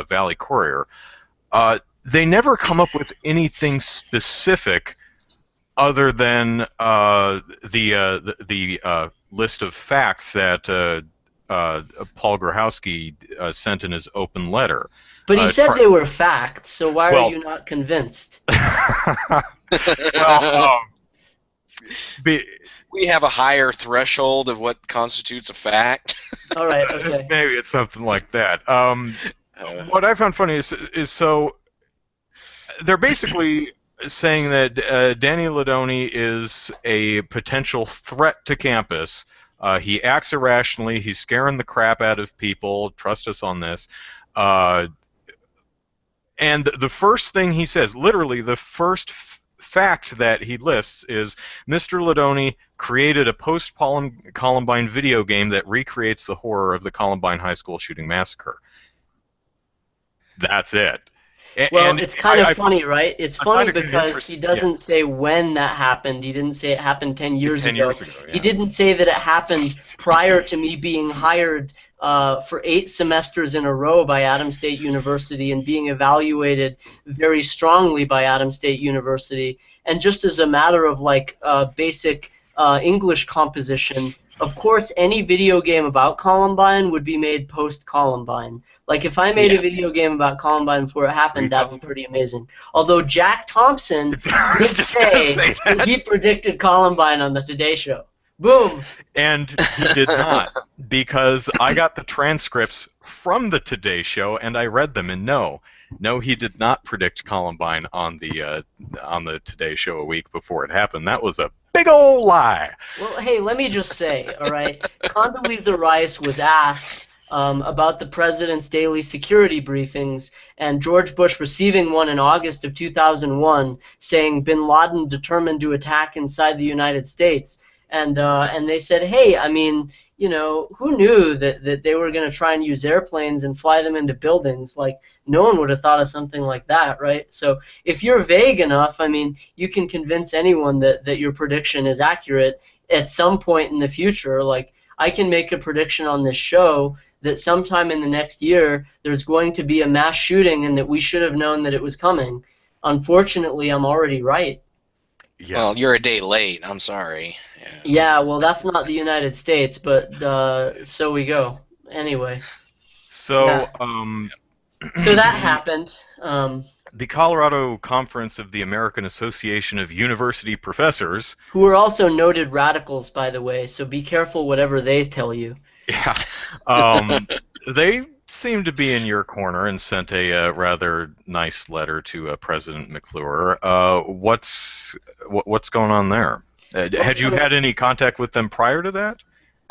Valley Courier, they never come up with anything specific other than the list of facts that Paul Grahowski sent in his open letter. But he said they were facts, so why are you not convinced? Well, we have a higher threshold of what constitutes a fact. All right, okay. Maybe it's something like that. What I found funny is so they're basically saying that Danny Ledonne is a potential threat to campus He acts irrationally. He's scaring the crap out of people. Trust us on this. And the first thing he says, literally the first fact that he lists is Mr. Ledonne created a post-Columbine video game that recreates the horror of the Columbine High School shooting massacre. That's it. Well, And it's kind of funny, right? It's funny because he doesn't say when that happened. He didn't say it happened 10 years ago. Yeah. He didn't say that it happened prior to me being hired for 8 semesters in a row by Adams State University and being evaluated very strongly by Adams State University. And just as a matter of like basic English composition, of course, any video game about Columbine would be made post-Columbine. Like, if I made a video game about Columbine before it happened, that would be pretty amazing. Although Jack Thompson did say that he predicted Columbine on the Today Show. Boom! And he did not, because I got the transcripts from the Today Show, and I read them, and no, he did not predict Columbine on the Today Show a week before it happened. That was a big old lie. Well, hey, let me just say, all right, Condoleezza Rice was asked about the president's daily security briefings, and George Bush receiving one in August of 2001 saying bin Laden determined to attack inside the United States. And they said, hey, I mean, you know, who knew that they were going to try and use airplanes and fly them into buildings? Like, no one would have thought of something like that, right? So if you're vague enough, I mean, you can convince anyone that your prediction is accurate at some point in the future. Like, I can make a prediction on this show that sometime in the next year there's going to be a mass shooting and that we should have known that it was coming. Unfortunately, I'm already right. Yeah. Well, you're a day late. I'm sorry. Yeah, well, that's not the United States, but so we go. Anyway. So, so that happened. The Colorado Conference of the American Association of University Professors, who are also noted radicals, by the way, so be careful whatever they tell you. Yeah. They seem to be in your corner and sent a rather nice letter to President McClure. What's going on there? Had you had any contact with them prior to that?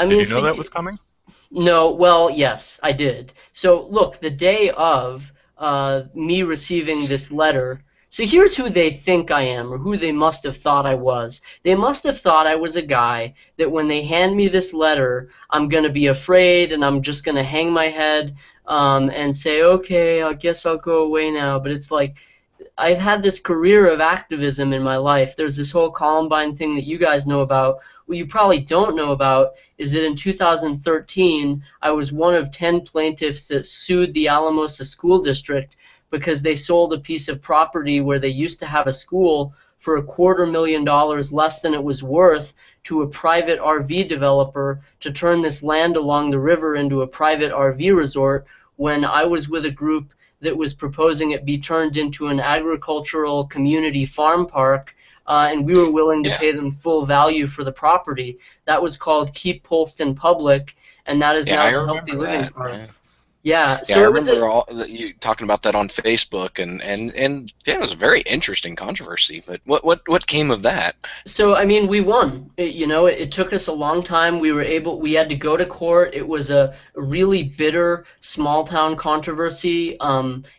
Did you know that was coming? No. Well, yes, I did. So, look, the day of me receiving this letter, so here's who they think I am, or who they must have thought I was. They must have thought I was a guy that when they hand me this letter, I'm going to be afraid and I'm just going to hang my head and say, okay, I guess I'll go away now. But it's like, I've had this career of activism in my life. There's this whole Columbine thing that you guys know about. What you probably don't know about is that in 2013, I was one of 10 plaintiffs that sued the Alamosa School District because they sold a piece of property where they used to have a school for $250,000 less than it was worth to a private RV developer to turn this land along the river into a private RV resort, when I was with a group that was proposing it be turned into an agricultural community farm park, and we were willing to pay them full value for the property. That was called Keep Polston Public, and that is now the Healthy Living Park. Yeah, so I remember you talking about that on Facebook, and it was a very interesting controversy. But what came of that? So I mean, we won. It took us a long time. We had to go to court. It was a really bitter small town controversy.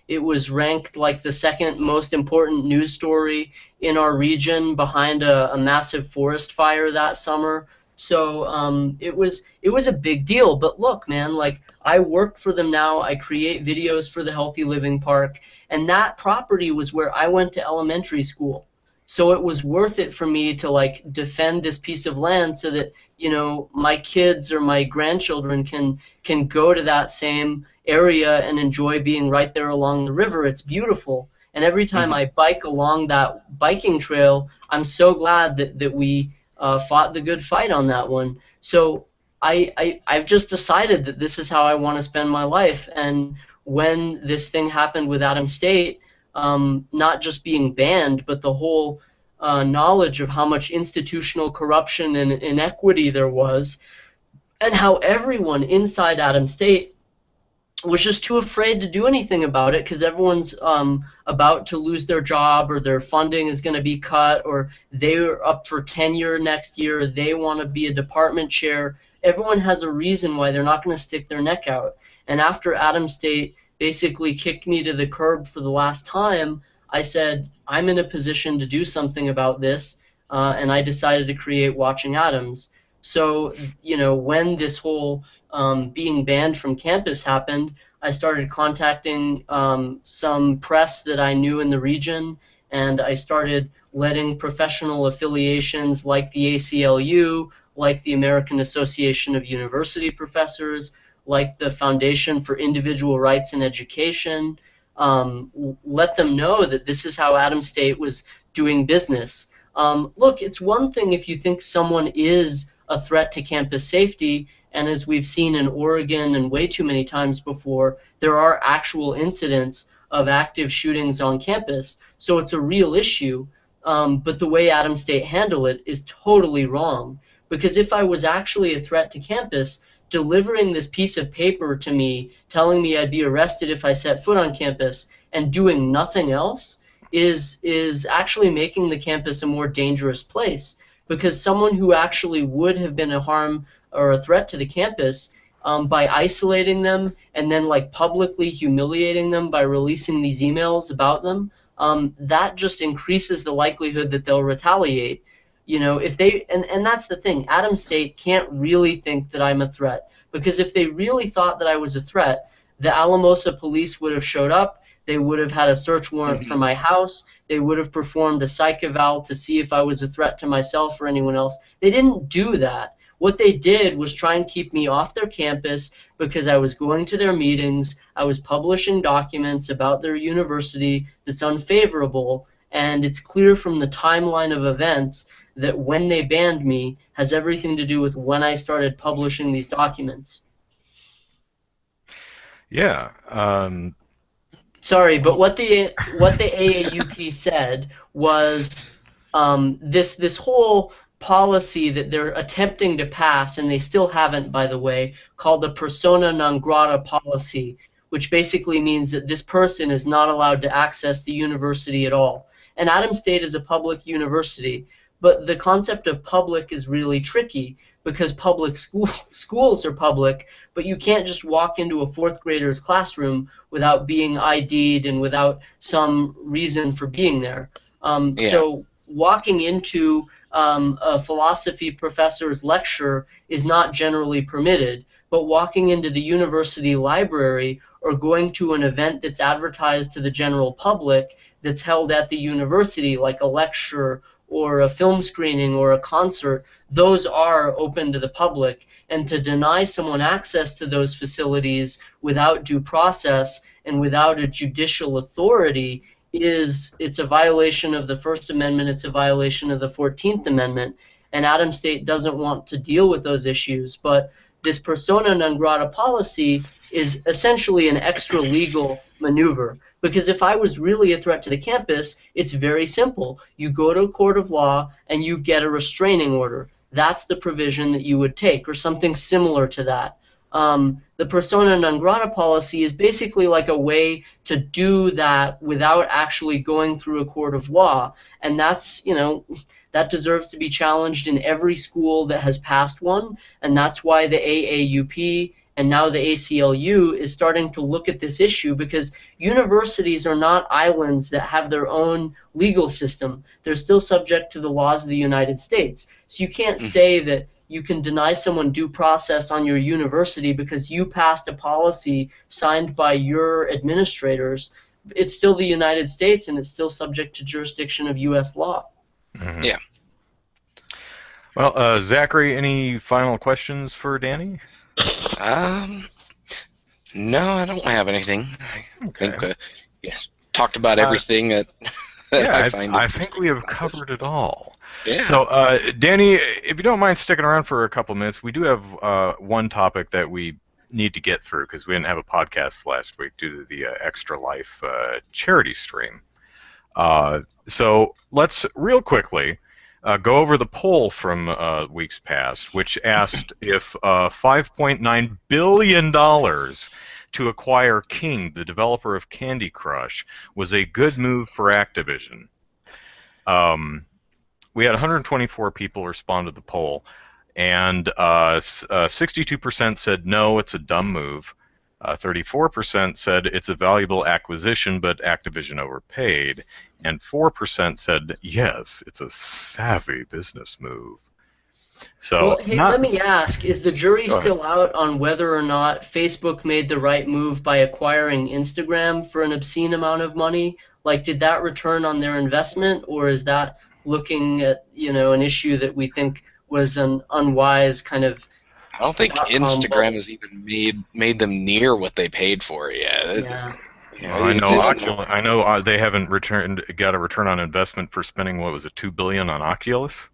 It was ranked like the second most important news story in our region, behind a massive forest fire that summer. So it was a big deal. But look, man, like, I work for them now. I create videos for the Healthy Living Park, and that property was where I went to elementary school. So it was worth it for me to like defend this piece of land so that, my kids or my grandchildren can go to that same area and enjoy being right there along the river. It's beautiful. And every time I bike along that biking trail, I'm so glad that we fought the good fight on that one. So I've just decided that this is how I want to spend my life. And when this thing happened with Adams State, not just being banned, but the whole knowledge of how much institutional corruption and inequity there was, and how everyone inside Adams State was just too afraid to do anything about it because everyone's about to lose their job, or their funding is going to be cut, or they're up for tenure next year, or they want to be a department chair. Everyone has a reason why they're not going to stick their neck out. And after Adam State basically kicked me to the curb for the last time, I said, I'm in a position to do something about this, and I decided to create Watching Atoms. So, when this whole being banned from campus happened, I started contacting some press that I knew in the region, and I started letting professional affiliations like the ACLU, like the American Association of University Professors, like the Foundation for Individual Rights in Education, let them know that this is how Adam State was doing business. Look, it's one thing if you think someone is a threat to campus safety, and as we've seen in Oregon and way too many times before, there are actual incidents of active shootings on campus, so it's a real issue. But the way Adam State handled it is totally wrong, because if I was actually a threat to campus, delivering this piece of paper to me telling me I'd be arrested if I set foot on campus and doing nothing else is actually making the campus a more dangerous place, because someone who actually would have been a harm or a threat to the campus, by isolating them and then publicly humiliating them by releasing these emails about them, that just increases the likelihood that they'll retaliate. If they and that's the thing, Adam State can't really think that I'm a threat, because if they really thought that I was a threat, the Alamosa police would have showed up. They would have had a search warrant for my house. They would have performed a psych eval to see if I was a threat to myself or anyone else. They didn't do that. What they did was try and keep me off their campus because I was going to their meetings, I was publishing documents about their university that's unfavorable, and it's clear from the timeline of events that when they banned me has everything to do with when I started publishing these documents. Yeah. Sorry, but what the AAUP said was this whole policy that they're attempting to pass, and they still haven't, by the way, called the persona non grata policy, which basically means that this person is not allowed to access the university at all. And Adam State is a public university, but the concept of public is really tricky, because public schools are public, but you can't just walk into a fourth grader's classroom without being ID'd and without some reason for being there. So walking into a philosophy professor's lecture is not generally permitted, but walking into the university library or going to an event that's advertised to the general public that's held at the university, like a lecture or a film screening or a concert, those are open to the public. And to deny someone access to those facilities without due process and without a judicial authority it's a violation of the First Amendment, it's a violation of the 14th Amendment, and Adam State doesn't want to deal with those issues. But this persona non grata policy is essentially an extra legal maneuver, because if I was really a threat to the campus, it's very simple. You go to a court of law and you get a restraining order. That's the provision that you would take, or something similar to that. The persona non grata policy is basically like a way to do that without actually going through a court of law, and that's, that deserves to be challenged in every school that has passed one, and that's why the AAUP and now the ACLU is starting to look at this issue, because universities are not islands that have their own legal system. They're still subject to the laws of the United States. So you can't say that you can deny someone due process on your university because you passed a policy signed by your administrators. It's still the United States, and it's still subject to jurisdiction of U.S. law. Mm-hmm. Yeah. Well, Zachary, any final questions for Danny? No, I don't have anything. Okay. I think, yes, talked about everything that I think we have covered it all. Yeah. So, Danny, if you don't mind sticking around for a couple minutes, we do have one topic that we need to get through because we didn't have a podcast last week due to the Extra Life charity stream. So let's real quickly go over the poll from weeks past, which asked if $5.9 billion to acquire King, the developer of Candy Crush, was a good move for Activision. We had 124 people respond to the poll, and 62% said no, it's a dumb move. 34% said it's a valuable acquisition, but Activision overpaid, and 4% said yes, it's a savvy business move. So, well, hey, let me ask, is the jury still out on whether or not Facebook made the right move by acquiring Instagram for an obscene amount of money? Like, did that return on their investment, or is that looking at, an issue that we think was an unwise kind of... I don't think Instagram has even made them near what they paid for it yet. Yeah. I know they haven't got a return on investment for spending, what was it, $2 billion on Oculus?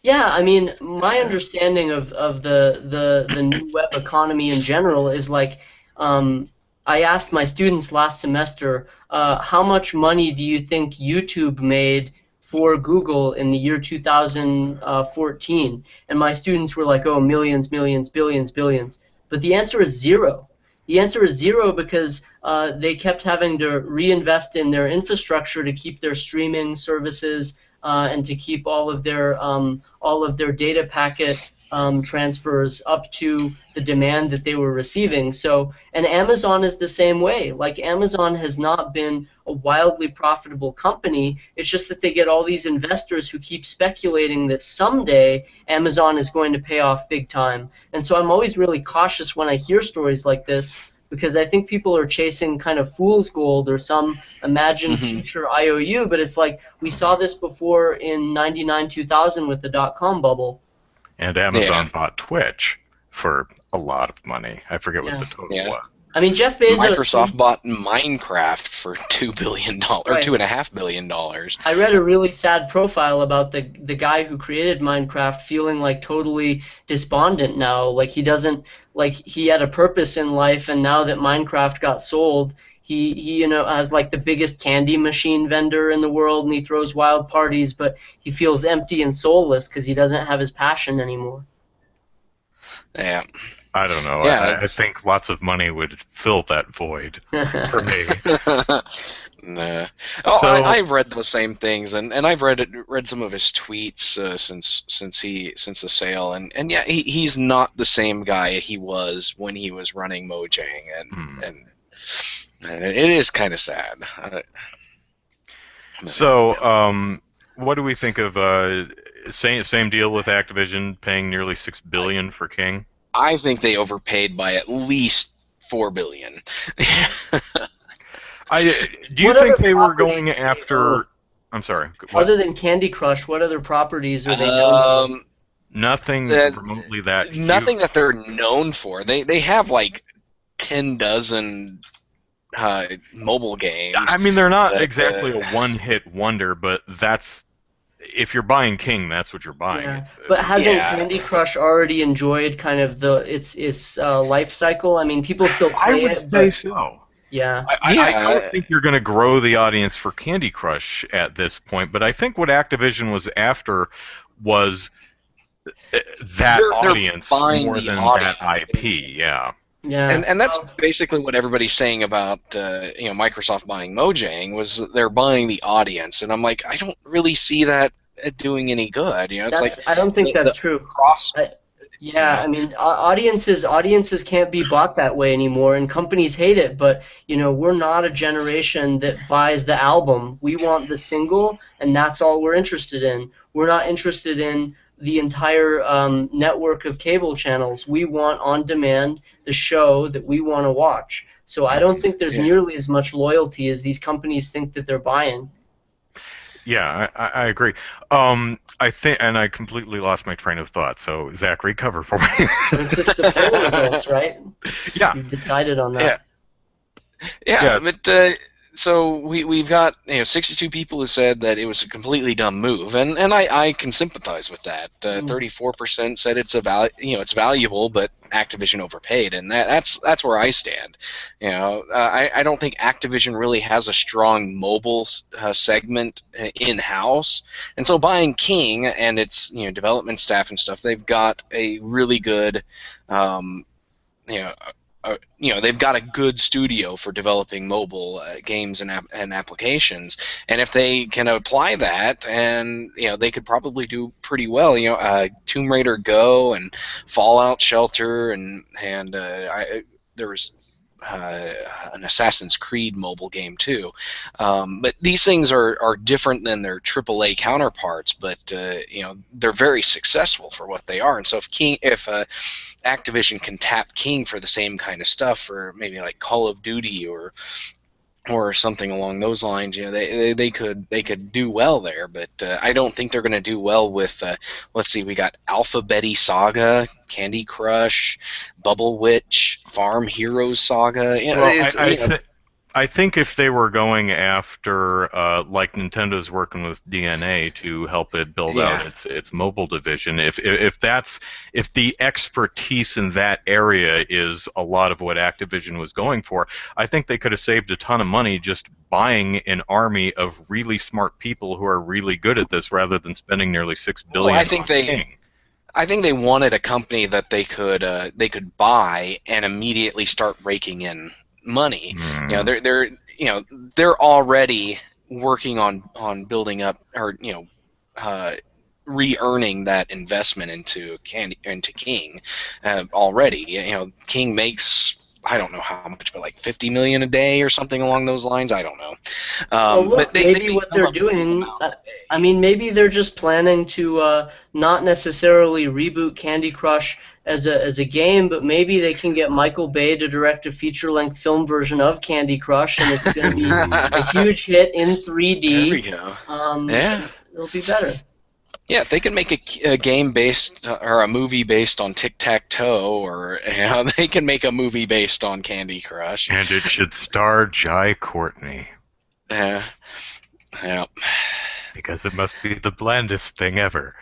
Yeah, I mean, my understanding of the new web economy in general is like, I asked my students last semester, how much money do you think YouTube made for Google in the year 2014? And my students were like, oh, millions, millions, billions, billions. But the answer is zero. The answer is zero because they kept having to reinvest in their infrastructure to keep their streaming services and to keep all of their data packet transfers up to the demand that they were receiving. So, and Amazon is the same way. Like, Amazon has not been a wildly profitable company. It's just that they get all these investors who keep speculating that someday Amazon is going to pay off big time. And so I'm always really cautious when I hear stories like this, because I think people are chasing kind of fool's gold or some imagined future IOU, but it's like we saw this before in 99, 2000 with the dot-com bubble. And Amazon bought Twitch for a lot of money. I forget what the total was. I mean, Jeff Bezos... Microsoft bought Minecraft for $2 billion, or $2.5 billion. I read a really sad profile about the guy who created Minecraft feeling like totally despondent now. Like, he doesn't... Like, he had a purpose in life, and now that Minecraft got sold, he has like the biggest candy machine vendor in the world, and he throws wild parties, but he feels empty and soulless because he doesn't have his passion anymore. Yeah. I don't know. Yeah. I think lots of money would fill that void for me. Nah. Oh, so, I've read those same things, and I've read some of his tweets since the sale, and yeah, he's not the same guy he was when he was running Mojang, and it is kind of sad. So, what do we think of same deal with Activision paying nearly $6 billion for King? I think they overpaid by at least $4 billion. Do you think they were going after? I'm sorry. What? Other than Candy Crush, what other properties are they known for? Nothing remotely that huge. Nothing that they're known for. They have like 10 dozen mobile games. I mean, they're not exactly a one-hit wonder, but that's, if you're buying King, that's what you're buying. Yeah. But hasn't Candy Crush already enjoyed kind of its life cycle? I mean, people still play it. I would say so. Yeah. I don't think you're going to grow the audience for Candy Crush at this point, but I think what Activision was after was that audience more than that IP. Yeah. Yeah. And that's basically what everybody's saying about Microsoft buying Mojang, was they're buying the audience, and I'm like, I don't really see that doing any good. It's like, I don't think that's true. I mean, audiences can't be bought that way anymore, and companies hate it. But we're not a generation that buys the album. We want the single, and that's all we're interested in. We're not interested in the entire network of cable channels. We want on demand the show that we want to watch. So I don't think there's nearly as much loyalty as these companies think that they're buying. Yeah, I agree. I think, and I completely lost my train of thought. So Zachary, cover for me. It's just the poll results, right? Yeah. You've decided on that. Yeah. But so we've got 62 people who said that it was a completely dumb move, and I can sympathize with that. 34% said it's it's valuable, but Activision overpaid, and that's where I stand. I don't think Activision really has a strong mobile segment in house, and so buying King and its development staff and stuff, they've got a really good they've got a good studio for developing mobile games and applications, and if they can apply that, and they could probably do pretty well. Tomb Raider Go and Fallout Shelter, and there was an Assassin's Creed mobile game too. But these things are different than their AAA counterparts, but they're very successful for what they are. And so if Activision can tap King for the same kind of stuff, for maybe like Call of Duty or something along those lines, they could do well there. But I don't think they're going to do well with. Let's see, we got Alphabet Saga, Candy Crush, Bubble Witch, Farm Heroes Saga. I think if they were going after, like Nintendo's working with DNA to help it build out its mobile division, if the expertise in that area is a lot of what Activision was going for, I think they could have saved a ton of money just buying an army of really smart people who are really good at this, rather than spending nearly $6 billion. I think they wanted a company that they could buy and immediately start raking in money. They're already working on building up, or re-earning that investment into King already. King makes, I don't know how much, but like $50 million a day or something along those lines. I don't know. But maybe what they're doing, maybe they're just planning to not necessarily reboot Candy Crush as a game, but maybe they can get Michael Bay to direct a feature-length film version of Candy Crush, and it's going to be a huge hit in 3D. There we go. It'll be better. Yeah, if they can make a game based, or a movie based on Tic-Tac-Toe, or they can make a movie based on Candy Crush. And it should star Jai Courtney. Yeah. Because it must be the blandest thing ever.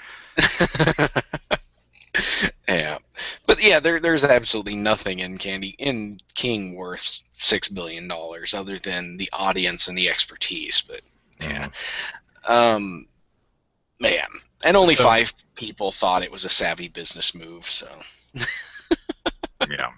Yeah. But yeah, there's absolutely nothing in King worth $6 billion other than the audience and the expertise. But yeah. Man, and only 5 people thought it was a savvy business move, so. Yeah.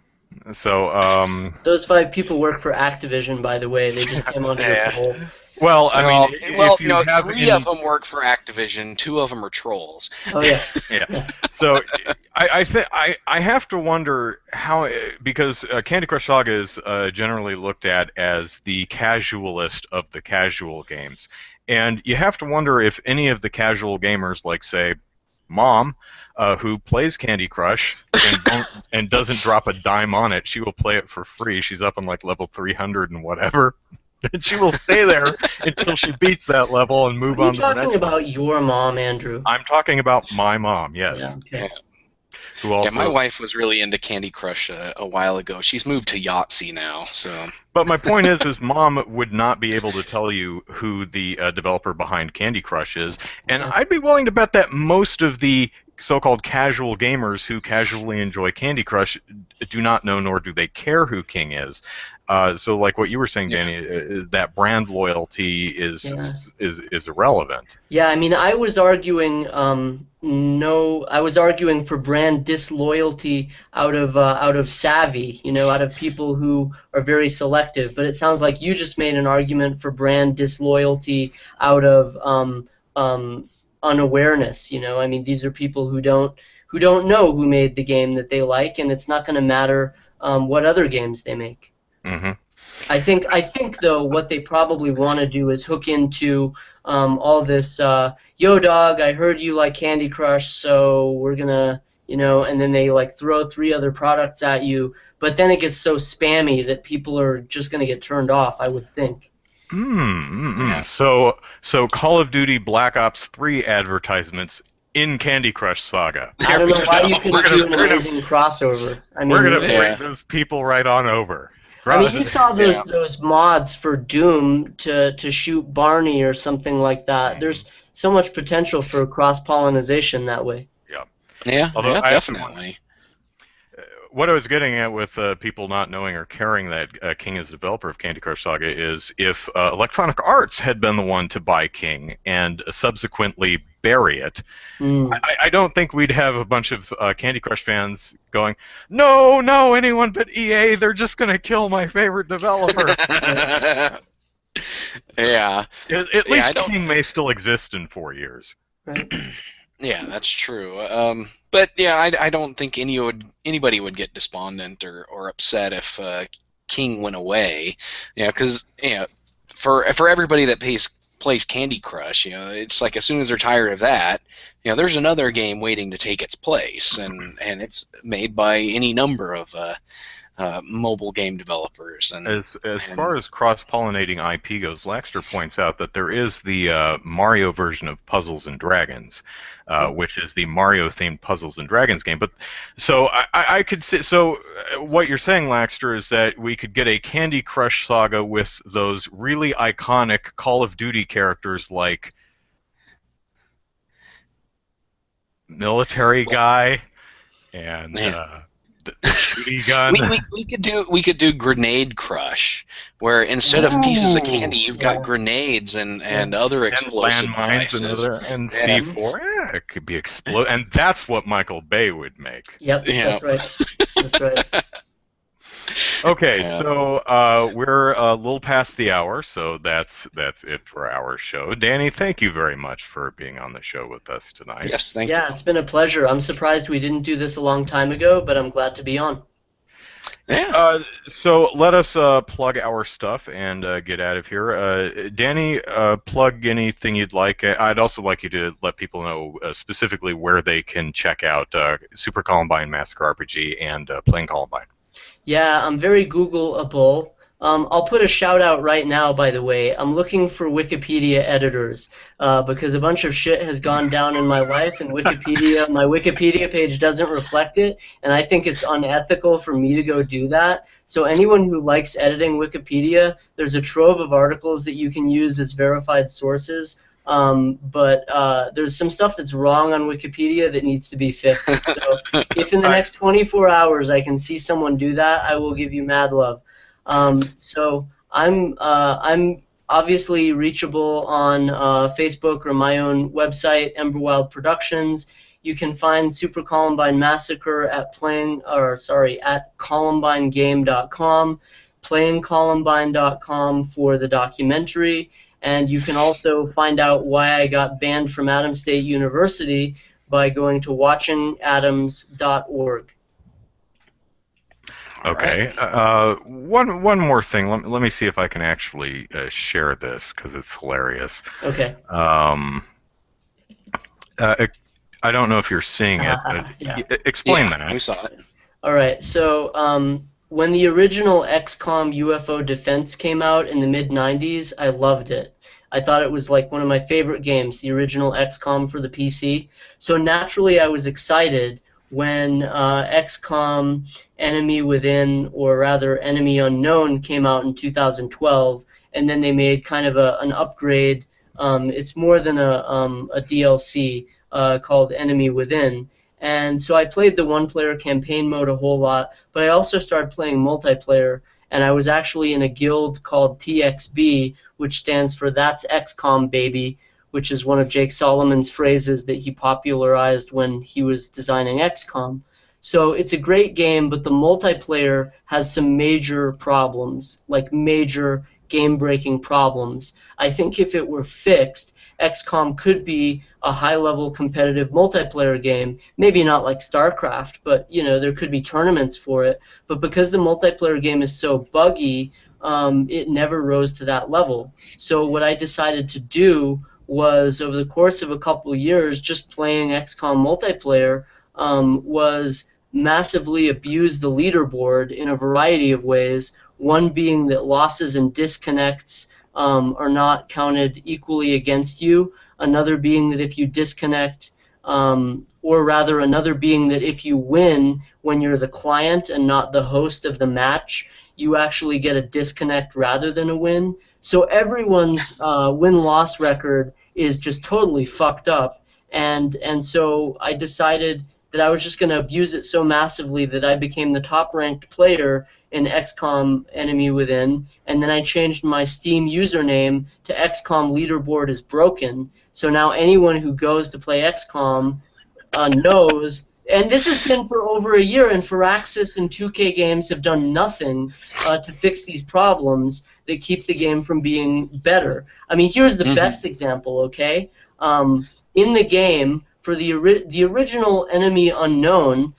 So, those 5 people work for Activision, by the way. They just came under the poll. Well, if you have 3 of them work for Activision, 2 of them are trolls. Oh yeah. Yeah. So I have to wonder how, because Candy Crush Saga is generally looked at as the casualist of the casual games, and you have to wonder if any of the casual gamers, like say Mom, who plays Candy Crush and doesn't drop a dime on it, she will play it for free. She's up on like level 300 and whatever. And she will stay there until she beats that level and move on to the next one. Are you talking about your mom, Andrew? I'm talking about my mom, yes. Yeah, okay. Who also... my wife was really into Candy Crush a while ago. She's moved to Yahtzee now, so... But my point is Mom would not be able to tell you who the developer behind Candy Crush is, and I'd be willing to bet that most of the so-called casual gamers who casually enjoy Candy Crush do not know, nor do they care who King is. So, like what you were saying, Danny, is that brand loyalty is irrelevant. Yeah, I was arguing I was arguing for brand disloyalty out of savvy, out of people who are very selective. But it sounds like you just made an argument for brand disloyalty out of unawareness. These are people who don't know who made the game that they like, and it's not going to matter what other games they make. Mm-hmm. I think though what they probably want to do is hook into all this. Yo, dog, I heard you like Candy Crush, so we're gonna, and then they like throw 3 other products at you. But then it gets so spammy that people are just gonna get turned off, I would think. Yeah. So Call of Duty Black Ops 3 advertisements in Candy Crush Saga. I don't know why you couldn't do an amazing crossover. We're gonna bring those people right on over. You saw those mods for Doom to shoot Barney or something like that. There's so much potential for cross-pollination that way. Yeah, definitely. What I was getting at with people not knowing or caring that King is the developer of Candy Crush Saga is if Electronic Arts had been the one to buy King and subsequently bury it. Mm. I don't think we'd have a bunch of Candy Crush fans going, no, anyone but EA, they're just going to kill my favorite developer. Yeah. At least King may still exist in 4 years. Right. Yeah, that's true. But yeah, I don't think anybody would get despondent or upset if King went away. Because for everybody that plays Candy Crush, it's like as soon as they're tired of that, there's another game waiting to take its place, and it's made by any number of mobile game developers. And as far as cross-pollinating IP goes, Laxter points out that there is the Mario version of Puzzles and Dragons, which is the Mario-themed Puzzles and Dragons game. But so I could say, so what you're saying, Laxter, is that we could get a Candy Crush saga with those really iconic Call of Duty characters like Military Guy and the shooting gun. We could do Grenade Crush, where instead of pieces of candy, you've got grenades and other explosive devices. And C4. Yeah, it could be explode, and that's what Michael Bay would make. Yep, that's right. That's right. Okay, so we're a little past the hour, so that's it for our show. Danny, thank you very much for being on the show with us tonight. Yes, thank you. Yeah, it's been a pleasure. I'm surprised we didn't do this a long time ago, but I'm glad to be on. Yeah. So let us plug our stuff and get out of here. Danny, plug anything you'd like. I'd also like you to let people know specifically where they can check out Super Columbine Massacre RPG and Playing Columbine. Yeah, I'm very Googleable. I'll put a shout out right now, by the way. I'm looking for Wikipedia editors because a bunch of shit has gone down in my life, and my Wikipedia page doesn't reflect it, and I think it's unethical for me to go do that. So anyone who likes editing Wikipedia, there's a trove of articles that you can use as verified sources. But there's some stuff that's wrong on Wikipedia that needs to be fixed. So if in the next 24 hours I can see someone do that, I will give you mad love. So I'm obviously reachable on Facebook or my own website, Emberwild Productions. You can find Super Columbine Massacre at columbinegame.com, playingcolumbine.com for the documentary. And you can also find out why I got banned from Adams State University by going to watchingadams.org. Okay. One more thing. Let me see if I can actually share this because it's hilarious. Okay. I don't know if you're seeing it. Yeah. Explain that. We saw it. All right. So when the original XCOM UFO Defense came out in the mid-90s, I loved it. I thought it was like one of my favorite games, the original XCOM for the PC. So naturally I was excited when XCOM Enemy Within, or rather Enemy Unknown, came out in 2012, and then they made kind of an upgrade. It's more than a DLC called Enemy Within. And so I played the one-player campaign mode a whole lot, but I also started playing multiplayer, and I was actually in a guild called TXB, which stands for That's XCOM Baby, which is one of Jake Solomon's phrases that he popularized when he was designing XCOM. So it's a great game, but the multiplayer has some major problems, like major game-breaking problems. I think if it were fixed, XCOM could be a high-level competitive multiplayer game. Maybe not like StarCraft, but there could be tournaments for it. But because the multiplayer game is so buggy, it never rose to that level. So what I decided to do was, over the course of a couple of years, just playing XCOM multiplayer, was massively abuse the leaderboard in a variety of ways. One being that losses and disconnects are not counted equally against you. Another being that if you disconnect, or rather another being that if you win when you're the client and not the host of the match, you actually get a disconnect rather than a win. So everyone's win-loss record is just totally fucked up. And so I decided that I was just going to abuse it so massively that I became the top-ranked player in XCOM Enemy Within, and then I changed my Steam username to XCOM Leaderboard is Broken. So now anyone who goes to play XCOM knows. And this has been for over a year, and Firaxis and 2K Games have done nothing to fix these problems that keep the game from being better. I mean, here's the best example, okay? In the game, for the original Enemy Unknown,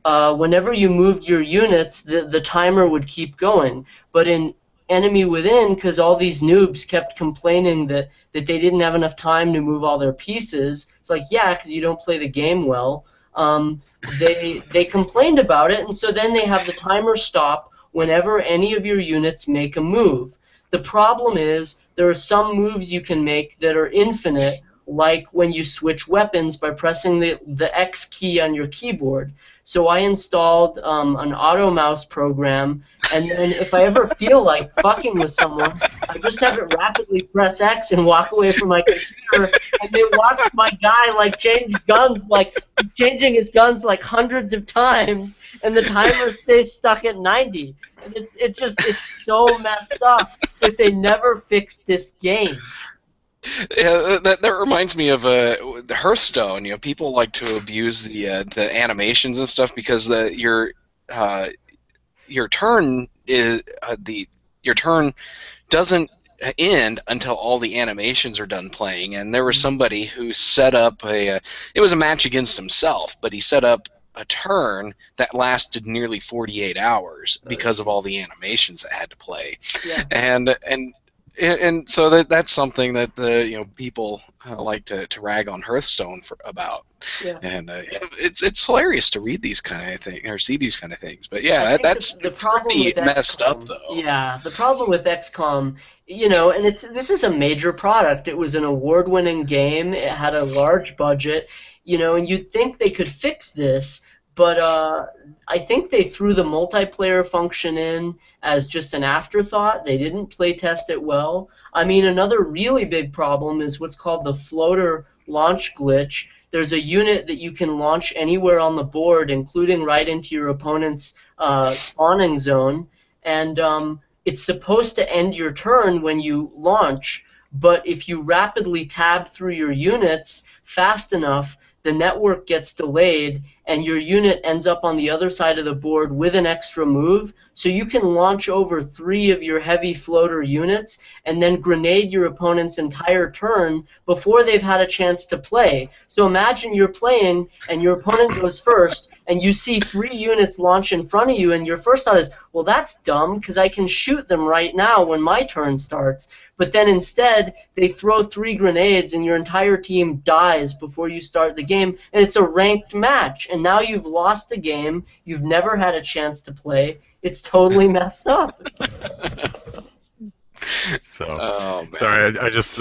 whenever you moved your units, the timer would keep going. But in Enemy Within, because all these noobs kept complaining that they didn't have enough time to move all their pieces, it's like, yeah, because you don't play the game well. They complained about it, and so then they have the timer stop whenever any of your units make a move. The problem is there are some moves you can make that are infinite, like when you switch weapons by pressing the X key on your keyboard. So I installed an auto mouse program, and then if I ever feel like fucking with someone, I just have it rapidly press X and walk away from my computer, and they watch my guy like change guns, like changing his guns like hundreds of times, and the timer stays stuck at 90. And it's so messed up that they never fixed this game. Yeah, that reminds me of the Hearthstone. You know, people like to abuse the animations and stuff because your turn is your turn doesn't end until all the animations are done playing. And there was somebody who set up it was a match against himself, but he set up a turn that lasted nearly 48 hours because of all the animations that had to play. Yeah. And so that's something that people like to rag on Hearthstone about. Yeah. And it's hilarious to read these kind of things or see these kind of things. But yeah, that's the problem with messed XCOM, up though. Yeah, the problem with XCOM, and this is a major product. It was an award-winning game. It had a large budget, and you'd think they could fix this. But I think they threw the multiplayer function in as just an afterthought. They didn't play test it well. I mean, another really big problem is what's called the floater launch glitch. There's a unit that you can launch anywhere on the board, including right into your opponent's spawning zone. And it's supposed to end your turn when you launch. But if you rapidly tab through your units fast enough, the network gets delayed, and your unit ends up on the other side of the board with an extra move, so you can launch over 3 of your heavy floater units and then grenade your opponent's entire turn before they've had a chance to play. So imagine you're playing, and your opponent goes first, and you see 3 units launch in front of you, and your first thought is, well, that's dumb, because I can shoot them right now when my turn starts. But then instead, they throw 3 grenades, and your entire team dies before you start the game, and it's a ranked match. And now you've lost a game. You've never had a chance to play. It's totally messed up. So, sorry, I just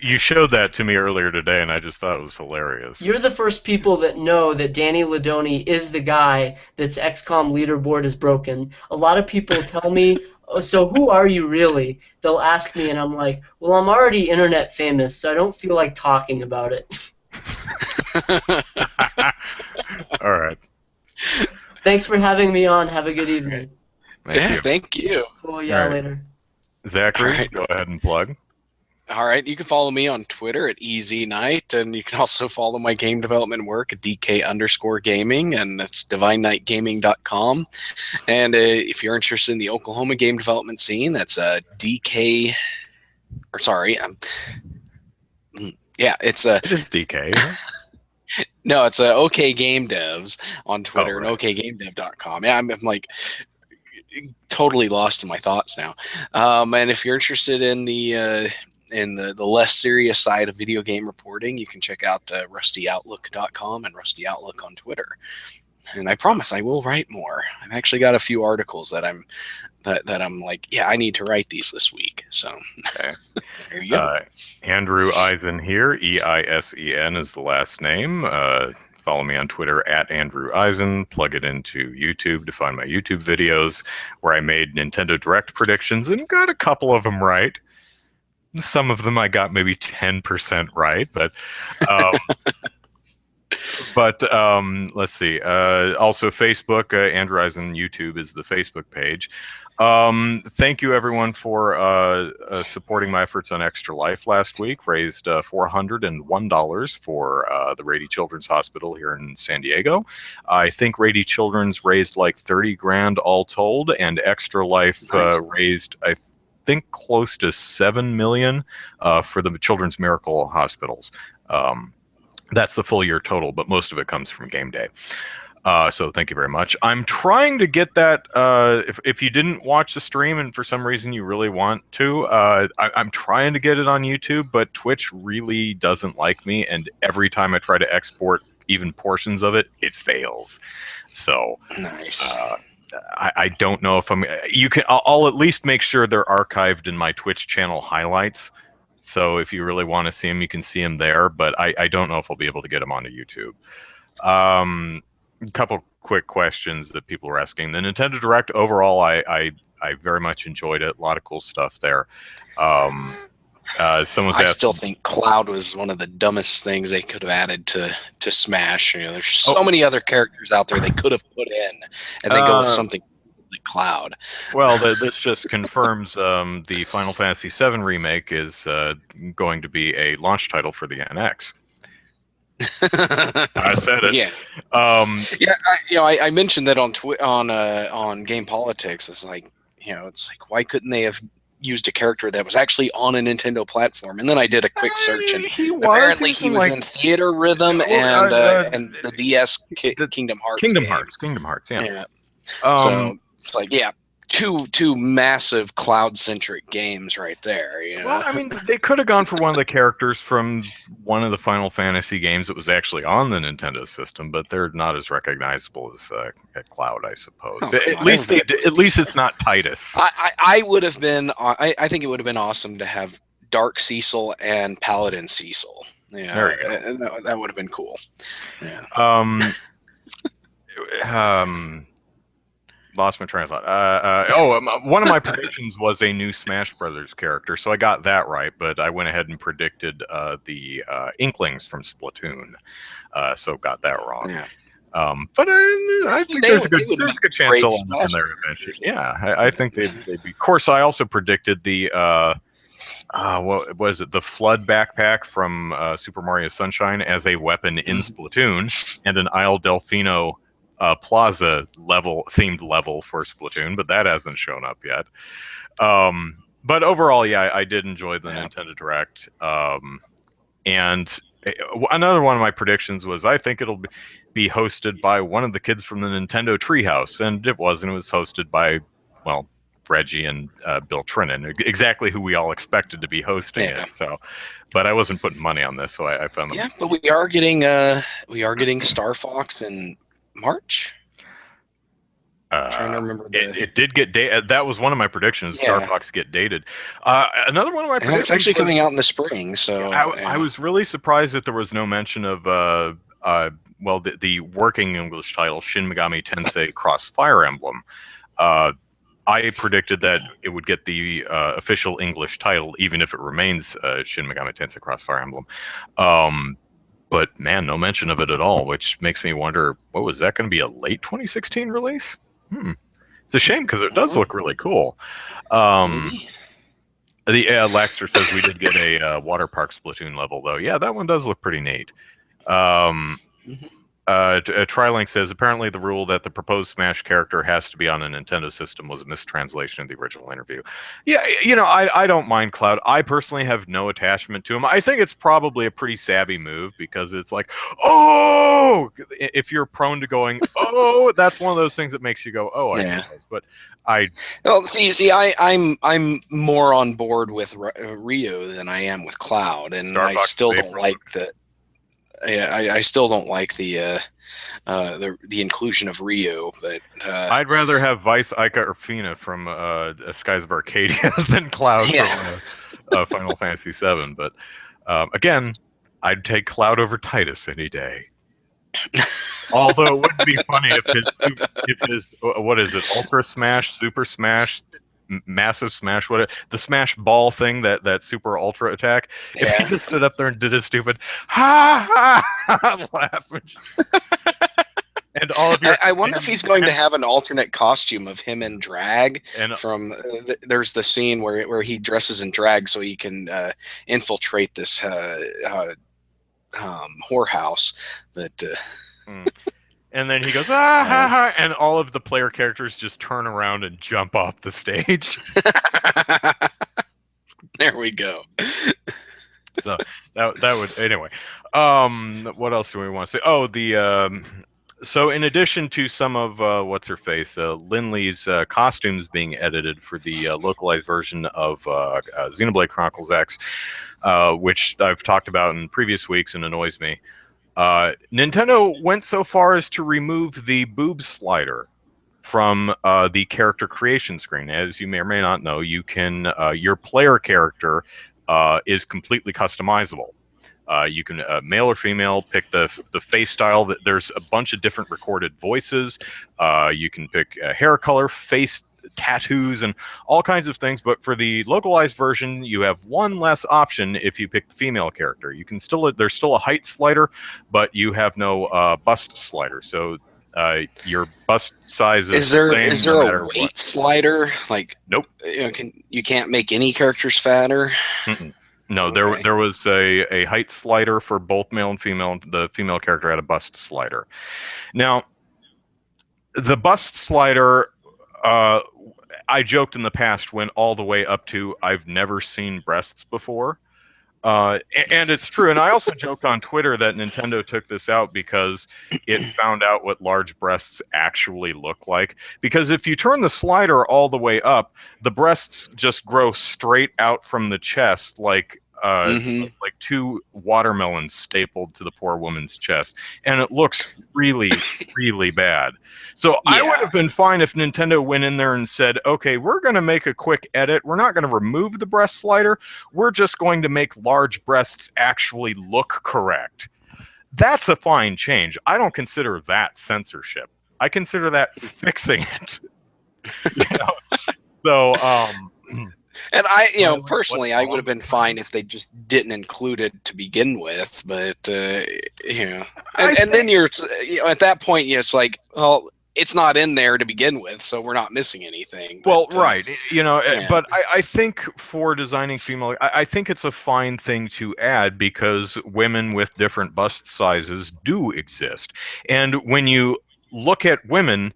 you showed that to me earlier today, and I just thought it was hilarious. You're the first people that know that Danny Ledonne is the guy that's XCOM Leaderboard is Broken. A lot of people tell me, oh, so who are you really? They'll ask me, and I'm like, well, I'm already internet famous, so I don't feel like talking about it. All right. Thanks for having me on. Have a good evening. Thank you. Cool, yeah, right. Later. Zachary, go ahead and plug. All right, you can follow me on Twitter at EZKnight, and you can also follow my game development work at DK_gaming, and that's DivineKnightGaming.com. And if you're interested in the Oklahoma game development scene, that's DK, or sorry, yeah, it's it is DK. No, it's OK Game Devs on Twitter and OKGameDev.com. Yeah, I'm like totally lost in my thoughts now. And if you're interested in the less serious side of video game reporting, you can check out RustyOutlook.com and Rusty Outlook on Twitter. And I promise I will write more. I've actually got a few articles that I'm like, yeah, I need to write these this week. So okay. There you go. Andrew Eisen here. EISEN is the last name. Follow me on Twitter at Andrew Eisen. Plug it into YouTube to find my YouTube videos where I made Nintendo Direct predictions and got a couple of them right. Some of them I got maybe 10% right, but But let's see. Also, Facebook, Andrew Eisen YouTube is the Facebook page. Thank you, everyone, for supporting my efforts on Extra Life last week. Raised $401 for the Rady Children's Hospital here in San Diego. I think Rady Children's raised like 30 grand all told, and Extra Life raised, I think, close to 7 million for the Children's Miracle Hospitals. That's the full year total, but most of it comes from game day. So thank you very much. I'm trying to get that. If you didn't watch the stream and for some reason you really want to, I'm trying to get it on YouTube, but Twitch really doesn't like me, and every time I try to export even portions of it, it fails. So nice. I don't know if I'll at least make sure they're archived in my Twitch channel highlights. So if you really want to see them, you can see them there. But I don't know if I'll be able to get them onto YouTube. A couple quick questions that people were asking. The Nintendo Direct overall, I very much enjoyed it. A lot of cool stuff there. I still think Cloud was one of the dumbest things they could have added to Smash. There's so many other characters out there they could have put in, and they go with something like Cloud. Well, this just confirms the Final Fantasy VII remake is going to be a launch title for the NX. I said it. Yeah. I mentioned that on Game Politics. It's like, why couldn't they have used a character that was actually on a Nintendo platform? And then I did a quick search, and apparently he was in Theater Rhythm and the DS Kingdom Hearts. Kingdom Hearts. Yeah. So it's like, two massive Cloud-centric games right there. Well, I mean, they could have gone for one of the characters from one of the Final Fantasy games that was actually on the Nintendo system, but they're not as recognizable as Cloud, I suppose. At least it's not Titus. I would have been. I think it would have been awesome to have Dark Cecil and Paladin Cecil. Yeah, there you go. That would have been cool. Yeah. Lost my train of thought. One of my predictions was a new Smash Brothers character, so I got that right, but I went ahead and predicted the Inklings from Splatoon, so got that wrong. Yeah. But I think there's a good chance they'll end up in there eventually. Yeah, I think they'd be. Of course, I also predicted the what was it? The Flood backpack from Super Mario Sunshine as a weapon in Splatoon, and an Isle Delfino Plaza themed level for Splatoon, but that hasn't shown up yet. But overall, I did enjoy the Nintendo Direct. And another one of my predictions was I think it'll be hosted by one of the kids from the Nintendo Treehouse, and it wasn't. It was hosted by, Reggie and Bill Trinan, exactly who we all expected to be hosting it. So, but I wasn't putting money on this, so I found them. Yeah, but we are getting Star Fox and March? Trying to remember. It did get dated. That was one of my predictions. Star Fox get dated. Another one of my predictions. It's actually coming out in the spring. So I was really surprised that there was no mention of the working English title Shin Megami Tensei Cross Fire Emblem. I predicted that it would get the official English title, even if it remains Shin Megami Tensei Cross Fire Emblem. But man, no mention of it at all, which makes me wonder, what was that going to be, a late 2016 release? It's a shame because it does look really cool. The Laxter says we did get a water park Splatoon level, though. Yeah, that one does look pretty neat. Trilink says apparently the rule that the proposed Smash character has to be on a Nintendo system was a mistranslation of the original interview. Yeah, I don't mind Cloud. I personally have no attachment to him. I think it's probably a pretty savvy move because it's like, oh, if you're prone to going, oh, that's one of those things that makes you go, oh, I suppose. But I'm more on board with Rio than I am with Cloud, and Starbucks, I still don't like that. I still don't like the inclusion of Rio, but I'd rather have Vice, Ica, or Fina from Skies of Arcadia than Cloud from Final Fantasy VII. But again, I'd take Cloud over Titus any day. Although it would be funny if his what is it, Ultra Smash, Super Smash, massive smash, the smash ball thing, that super ultra attack. If he just stood up there and did a stupid ha ha laugh, and all of your. I wonder if he's going to have an alternate costume of him in drag. And from there's the scene where he dresses in drag so he can infiltrate this whorehouse. But and then he goes ha ha, and all of the player characters just turn around and jump off the stage. There we go. So that would anyway. What else do we want to say? Oh, the so in addition to some of what's her face, Lindley's costumes being edited for the localized version of Xenoblade Chronicles X, which I've talked about in previous weeks and annoys me. Nintendo went so far as to remove the boob slider from the character creation screen. As you may or may not know, you can your player character is completely customizable. You can male or female, pick the face style. There's a bunch of different recorded voices. You can pick hair color, face tattoos, and all kinds of things. But for the localized version, you have one less option if you pick the female character. You can there's still a height slider, but you have no bust slider. So your bust size is the same. Is there a weight slider? Like, nope. You can't make any characters fatter. Mm-mm. No, Okay. there was a height slider for both male and female. The female character had a bust slider. Now, the bust slider, I joked in the past, went all the way up to I've never seen breasts before. And it's true. And I also joked on Twitter that Nintendo took this out because it found out what large breasts actually look like. Because if you turn the slider all the way up, the breasts just grow straight out from the chest like two watermelons stapled to the poor woman's chest. And it looks really, really bad. So yeah. I would have been fine if Nintendo went in there and said, okay, we're going to make a quick edit. We're not going to remove the breast slider. We're just going to make large breasts actually look correct. That's a fine change. I don't consider that censorship. I consider that fixing it. So, and personally, I would have been fine if they just didn't include it to begin with. But and then you're, at that point, it's like, well, it's not in there to begin with, so we're not missing anything. Well, right, but I think for designing female, I think it's a fine thing to add because women with different bust sizes do exist, and when you look at women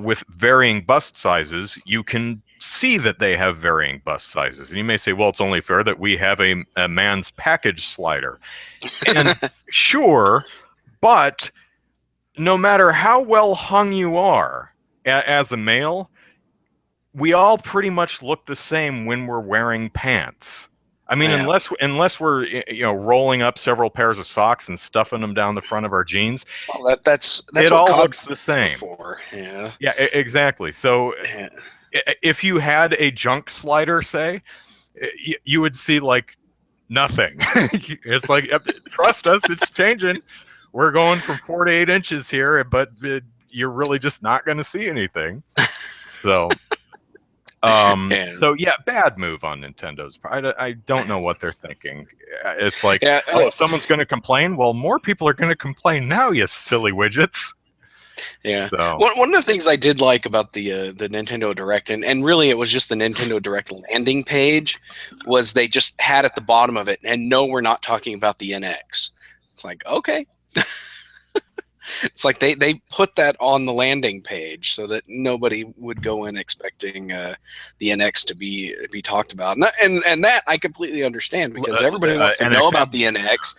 with varying bust sizes, you can see that they have varying bust sizes. And you may say, well, it's only fair that we have a man's package slider. And sure, but no matter how well hung you are as a male, we all pretty much look the same when we're wearing pants. I mean, unless we're rolling up several pairs of socks and stuffing them down the front of our jeans, well, that's it all looks the same. Yeah, exactly. So if you had a junk slider, say, you would see like nothing. It's like, trust us, it's changing. We're going from 4 to 8 inches here, but you're really just not going to see anything. So, so yeah, bad move on Nintendo's part. I don't know what they're thinking. It's like, someone's going to complain. Well, more people are going to complain now, you silly widgets. Yeah. So. One of the things I did like about the Nintendo Direct, and really it was just the Nintendo Direct landing page, was they just had at the bottom of it, and no, we're not talking about the NX. It's like, okay. It's like they put that on the landing page so that nobody would go in expecting the NX to be talked about, and that I completely understand because everybody wants to know about the NX,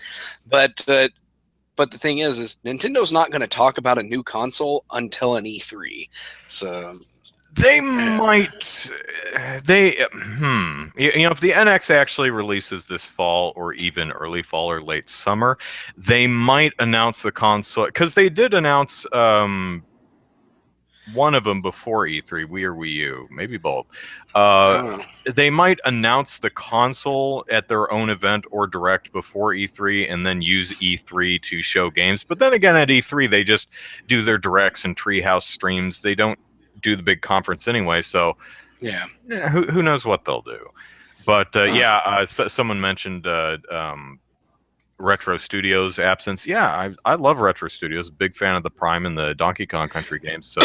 but the thing is Nintendo's not going to talk about a new console until an E3, so. They might. If the NX actually releases this fall or even early fall or late summer, they might announce the console, because they did announce one of them before E3, Wii or Wii U, maybe both. They might announce the console at their own event or direct before E3 and then use E3 to show games. But then again, at E3, they just do their directs and Treehouse streams. They don't do the big conference anyway, so Yeah. Who knows what they'll do? But someone mentioned Retro Studios' absence. Yeah, I love Retro Studios. Big fan of the Prime and the Donkey Kong Country games. So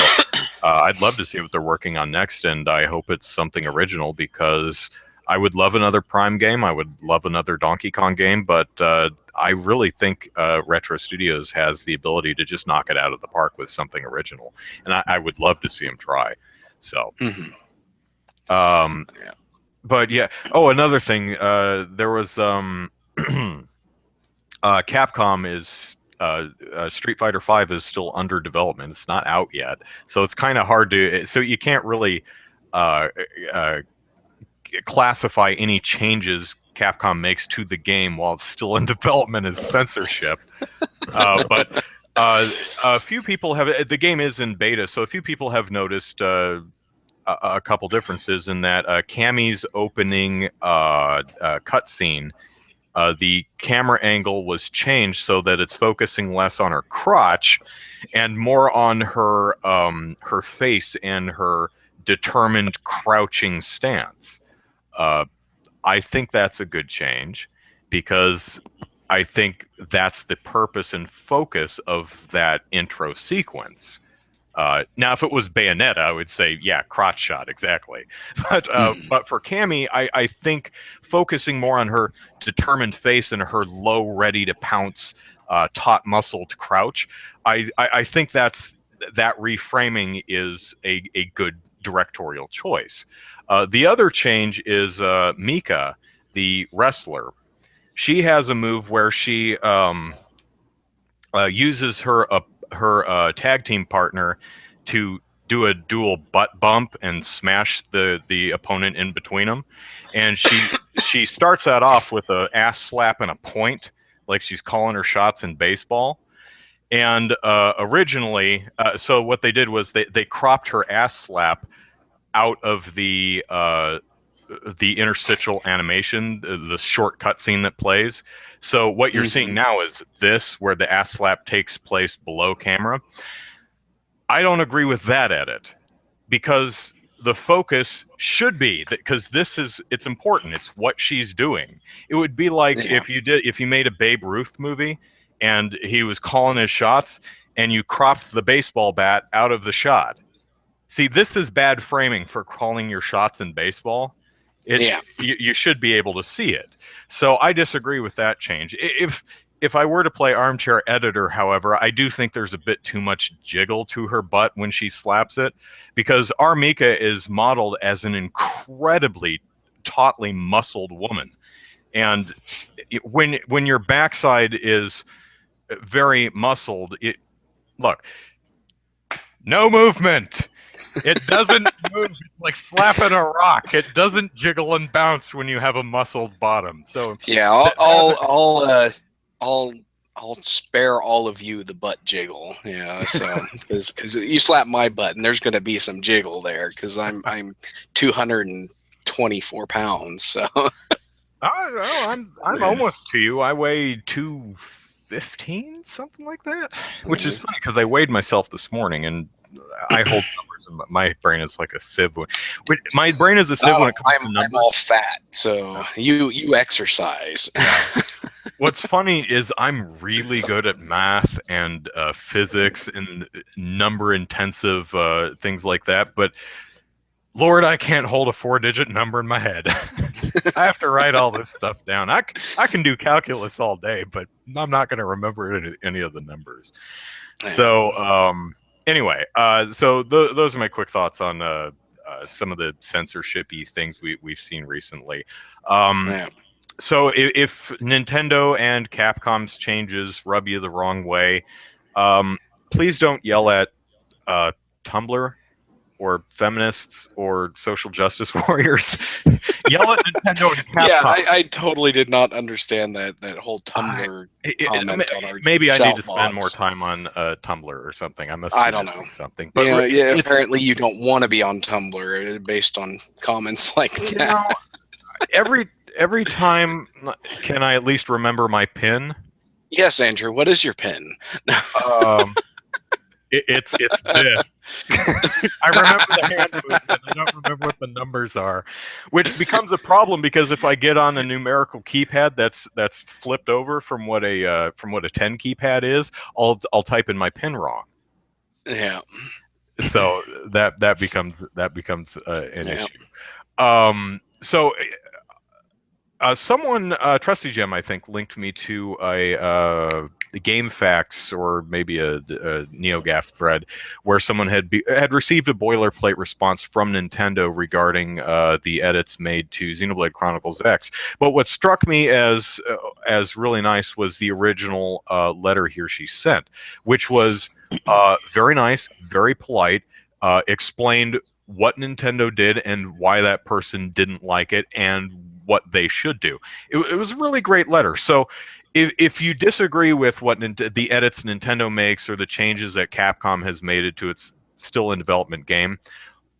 I'd love to see what they're working on next, and I hope it's something original because I would love another Prime game. I would love another Donkey Kong game, but I really think Retro Studios has the ability to just knock it out of the park with something original, and I would love to see them try. So. Mm-hmm. Yeah. But yeah. Oh, another thing. There was Capcom is Street Fighter V is still under development. It's not out yet, so it's kind of hard to. So you can't really classify any changes Capcom makes to the game while it's still in development as censorship. But a few people have. The game is in beta, so a few people have noticed. A couple differences in that Cammy's opening cutscene, the camera angle was changed so that it's focusing less on her crotch and more on her face and her determined crouching stance. I think that's a good change because I think that's the purpose and focus of that intro sequence. Now, if it was Bayonetta, I would say, yeah, crotch shot, exactly. But for Cammy, I think focusing more on her determined face and her low, ready to pounce, taut muscled crouch, I think that reframing is a good directorial choice. The other change is Mika, the wrestler. She has a move where she uses her tag team partner to do a dual butt bump and smash the opponent in between them, and she starts that off with an ass slap and a point, like she's calling her shots in baseball. And originally, so what they did was they cropped her ass slap out of the interstitial animation, the short cutscene that plays. So what you're seeing now is this, where the ass slap takes place below camera. I don't agree with that edit because the focus should be that, because it's important. It's what she's doing. It would be like if you made a Babe Ruth movie and he was calling his shots and you cropped the baseball bat out of the shot. See, this is bad framing for calling your shots in baseball. You should be able to see it. So I disagree with that change. If I were to play Armchair Editor, however, I do think there's a bit too much jiggle to her butt when she slaps it, because our Mika is modeled as an incredibly tautly muscled woman. And when your backside is very muscled, look, no movement. It doesn't move. It's like slapping a rock. It doesn't jiggle and bounce when you have a muscled bottom. So yeah, I'll spare all of you the butt jiggle. Yeah, so because you slap my butt and there's going to be some jiggle there because I'm 224 pounds. So I'm almost to you. I weigh 215, something like that, which is funny because I weighed myself this morning and I hold numbers, and my brain is like a sieve. My brain is a sieve when it comes to numbers. I'm all fat, so you exercise. What's funny is I'm really good at math and physics and number-intensive things like that, but Lord, I can't hold a 4-digit number in my head. I have to write all this stuff down. I can do calculus all day, but I'm not going to remember any of the numbers. So... Anyway, so those are my quick thoughts on some of the censorship-y things we've seen recently. So if Nintendo and Capcom's changes rub you the wrong way, please don't yell at Tumblr or feminists or social justice warriors. Yell at Nintendo and Capcom. Yeah, I totally did not understand that whole Tumblr comment on our maybe I need to spend more time on Tumblr or something. I don't know. Something. But apparently you don't want to be on Tumblr based on comments like that. Every time, can I at least remember my PIN? Yes, Andrew. What is your PIN? It's this. I remember the hand movement. I don't remember what the numbers are, which becomes a problem because if I get on a numerical keypad that's flipped over from what a 10 keypad is, I'll type in my pin wrong. Yeah. So that becomes an issue. So someone, Trusty Gem, I think, linked me to a GameFAQs or maybe a NeoGAF thread where someone had received a boilerplate response from Nintendo regarding the edits made to Xenoblade Chronicles X. But what struck me as really nice was the original letter here she sent, which was very nice, very polite, explained what Nintendo did and why that person didn't like it and what they should do. It was a really great letter. So if you disagree with what the edits Nintendo makes or the changes that Capcom has made it to its still in development game,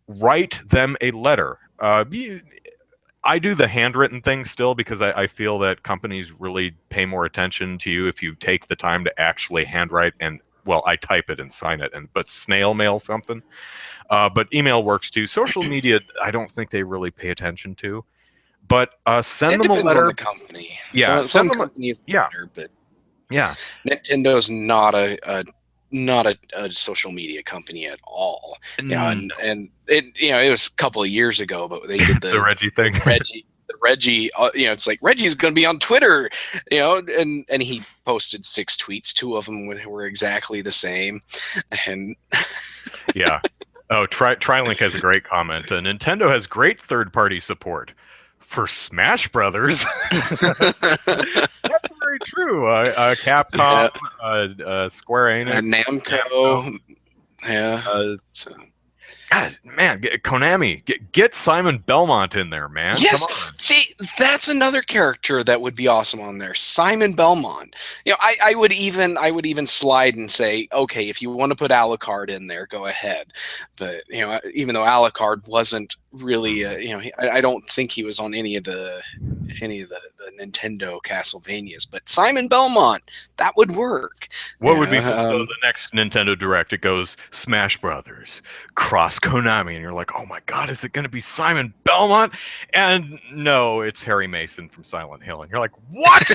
write them a letter. I do the handwritten thing still because I feel that companies really pay more attention to you if you take the time to actually handwrite and, well, I type it and sign it, but snail mail something. But email works too. Social media, I don't think they really pay attention to. But send them a letter. On the company. Yeah, some companies better, but yeah, Nintendo's not a social media company at all. And it was a couple of years ago, but they did the Reggie thing. The Reggie, it's like Reggie's going to be on Twitter, and he posted 6 tweets. 2 of them were exactly the same, and yeah. Oh, TriLink has a great comment. Nintendo has great third-party support. For Smash Brothers. That's very true. Capcom, Square Enix, Namco. Yeah. God, man, Konami, get Simon Belmont in there, man. Yes, come on. See, that's another character that would be awesome on there. Simon Belmont. I would even slide and say, okay, if you want to put Alucard in there, go ahead. But even though Alucard wasn't really, I don't think he was on any of the Nintendo Castlevanias. But Simon Belmont, that would work. What would be so the next Nintendo Direct? It goes Smash Brothers cross Konami, and you're like, oh my god, is it going to be Simon Belmont? And no, it's Harry Mason from Silent Hill, and you're like, what?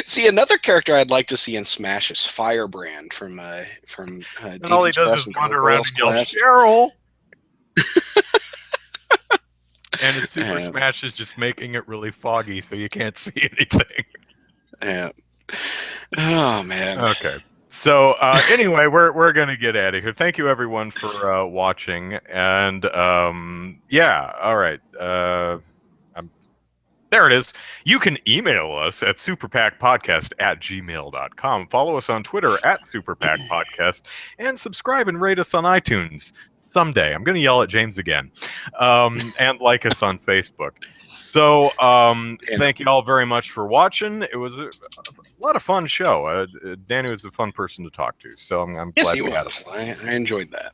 See, another character I'd like to see in Smash is Firebrand from and all he does is wander around and yell, Cheryl. And his Super Smash is just making it really foggy, so you can't see anything. Yeah. Oh man. Okay. So anyway, we're gonna get out of here. Thank you everyone for watching, and yeah, all right. There it is. You can email us at superpackpodcast@gmail.com. Follow us on Twitter @superpackpodcast, and subscribe and rate us on iTunes someday. I'm gonna yell at James again, and like us on Facebook. So, thank you all very much for watching. It was a lot of fun show. Danny was a fun person to talk to, so I'm glad we had him. I enjoyed that.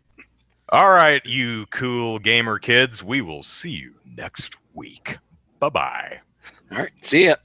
All right, you cool gamer kids. We will see you next week. Bye-bye. All right, see ya.